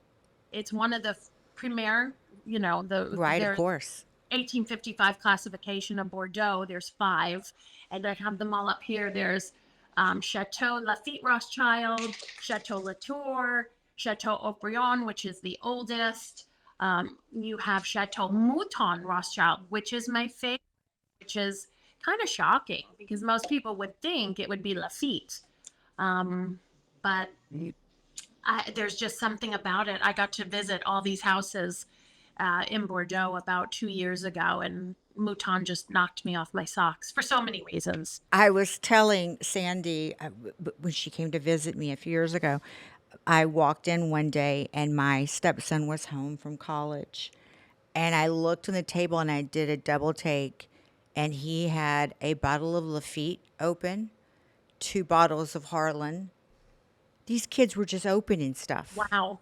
C: it's one of the premier,
B: Right, of
C: there's
B: course.
C: 1855 classification of Bordeaux. There's 5, and I have them all up here. There's Chateau Lafite Rothschild, Chateau Latour, Chateau Haut-Brion, which is the oldest. You have Chateau Mouton Rothschild, which is my favorite, which is kind of shocking because most people would think it would be Lafite. But there's just something about it. I got to visit all these houses in Bordeaux about 2 years ago, and Mouton just knocked me off my socks for so many reasons.
B: I was telling Sandy when she came to visit me a few years ago, I walked in one day and my stepson was home from college. And I looked on the table and I did a double take, and he had a bottle of Lafite open, 2 bottles of Harlan. These kids were just opening stuff.
C: Wow,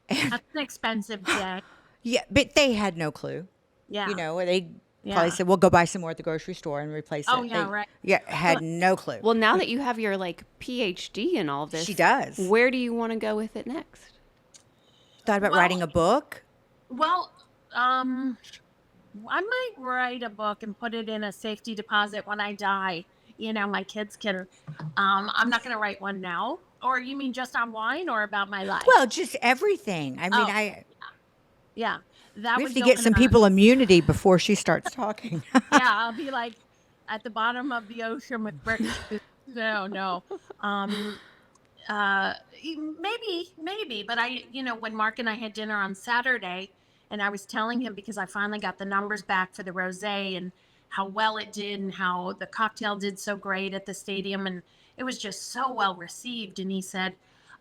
C: that's an expensive day.
B: Yeah, but they had no clue.
C: Yeah,
B: They probably
C: yeah.
B: said, "We'll go buy some more at the grocery store and replace
C: Oh
B: it."
C: yeah,
B: They,
C: right.
B: yeah, had no clue.
A: Well, now that you have your PhD in all this,
B: She does.
A: where do you want to go with it next?
B: Thought about
C: Well,
B: writing a book.
C: Well, I might write a book and put it in a safety deposit when I die. My kids can. I'm not going to write one now. Or you mean just on wine or about my life?
B: Well, just everything. I mean,
C: Oh, yeah, that
B: we
C: would
B: have to
C: go
B: get
C: in
B: some
C: a,
B: people immunity before she starts talking.
C: Yeah, I'll be like at the bottom of the ocean with brick shoes. No. Um, maybe, but when Mark and I had dinner on Saturday, and I was telling him because I finally got the numbers back for the rosé and how well it did and how the cocktail did so great at the stadium, and it was just so well received. And he said,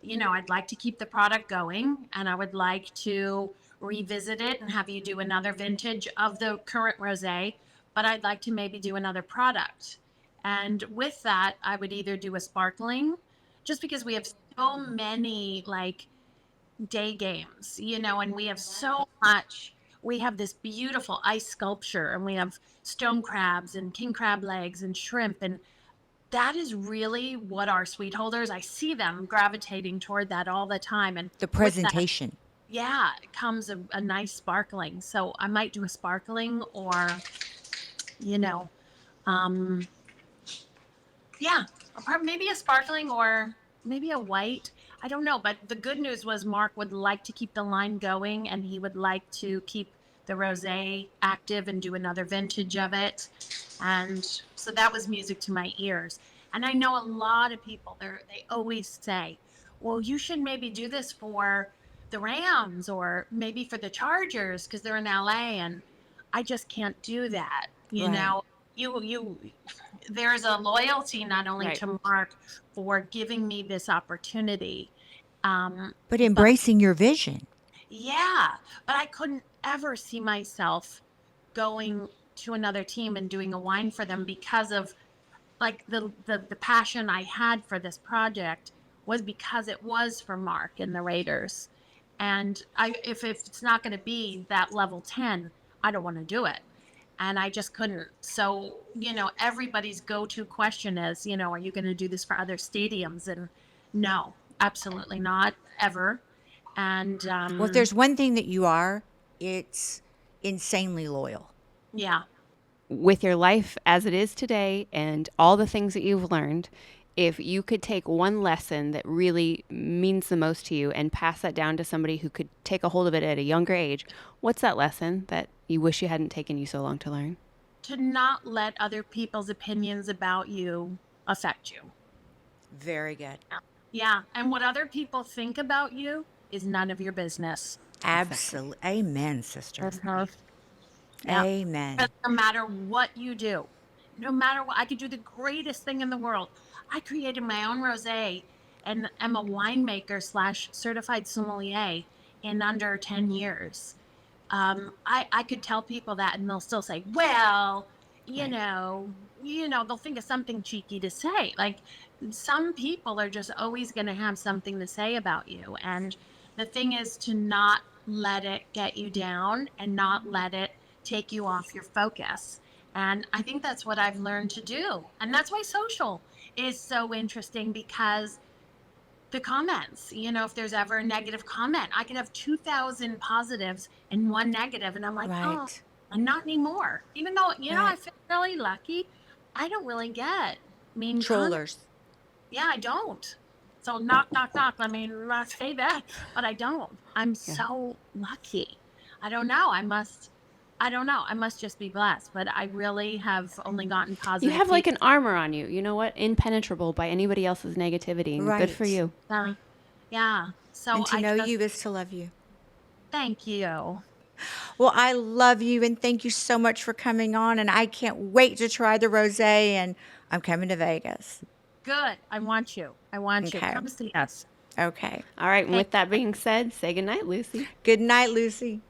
C: I'd like to keep the product going, and I would like to revisit it and have you do another vintage of the current rosé, but I'd like to maybe do another product. And with that, I would either do a sparkling, just because we have so many like day games, and we have so much. We have this beautiful ice sculpture, and we have stone crabs and king crab legs and shrimp, and that is really what our sweet holders, I see them gravitating toward that all the time. And
B: The
C: with that,
B: presentation.
C: yeah, it comes a nice sparkling. So I might do a sparkling, or, you know, um, yeah, maybe a sparkling, or maybe a white. I don't know. But the good news was Mark would like to keep the line going, and he would like to keep the rosé active and do another vintage of it. And so that was music to my ears. And I know a lot of people, they always say, well, you should maybe do this for the Rams, or maybe for the Chargers, because they're in LA. And I just can't do that.
B: Right.
C: You there's a loyalty not only
A: Right.
C: to Mark for giving me this opportunity,
B: But embracing your vision.
C: yeah, but I couldn't ever see myself going to another team and doing a wine for them, because of like the passion I had for this project was because it was for Mark and the Raiders. And if it's not going to be that level 10, I don't want to do it. And I just couldn't. So, everybody's go-to question is, are you going to do this for other stadiums? And no, absolutely not, ever. And
B: Well, if there's one thing that you are, it's insanely loyal.
C: yeah.
A: With your life as it is today and all the things that you've learned, if you could take one lesson that really means the most to you and pass that down to somebody who could take a hold of it at a younger age, what's that lesson that you wish you hadn't taken you so long to learn?
C: To not let other people's opinions about you affect you.
B: Very good.
C: Yeah. And what other people think about you is none of your business.
B: Absolutely. Amen, sister.
C: Yeah.
B: Amen.
C: But no matter what you do, no matter what, I could do the greatest thing in the world. I created my own rosé and am a winemaker slash certified sommelier in under 10 years. I could tell people that, and they'll still say, well, they'll think of something cheeky to say. Like, some people are just always going to have something to say about you. And the thing is to not let it get you down and not let it take you off your focus. And I think that's what I've learned to do. And that's why social is so interesting, because the comments, if there's ever a negative comment, I could have 2,000 positives and one negative, and I'm like, oh,
B: Right.
C: and not anymore. Even though, I
B: Right.
C: feel really lucky, I don't really get mean
B: Trollers.
C: Yeah, I don't. So knock, knock, knock. Let me not say that, but I don't. I'm so lucky. I don't know. I don't know. I must just be blessed, but I really have only gotten
A: You
C: positive.
A: have like an armor on you. You know what? Impenetrable by anybody else's negativity. And good for
B: Right.
A: you.
C: Yeah. So
B: And to know
C: just,
B: you is to love you.
C: thank you.
B: Well, I love you and thank you so much for coming on. And I can't wait to try the rosé. And I'm coming to Vegas.
C: Good. I want you.
B: Okay.
C: Come see us.
B: Okay.
A: All right. And with that being said, say goodnight, Lucy.
B: Good night, Lucy.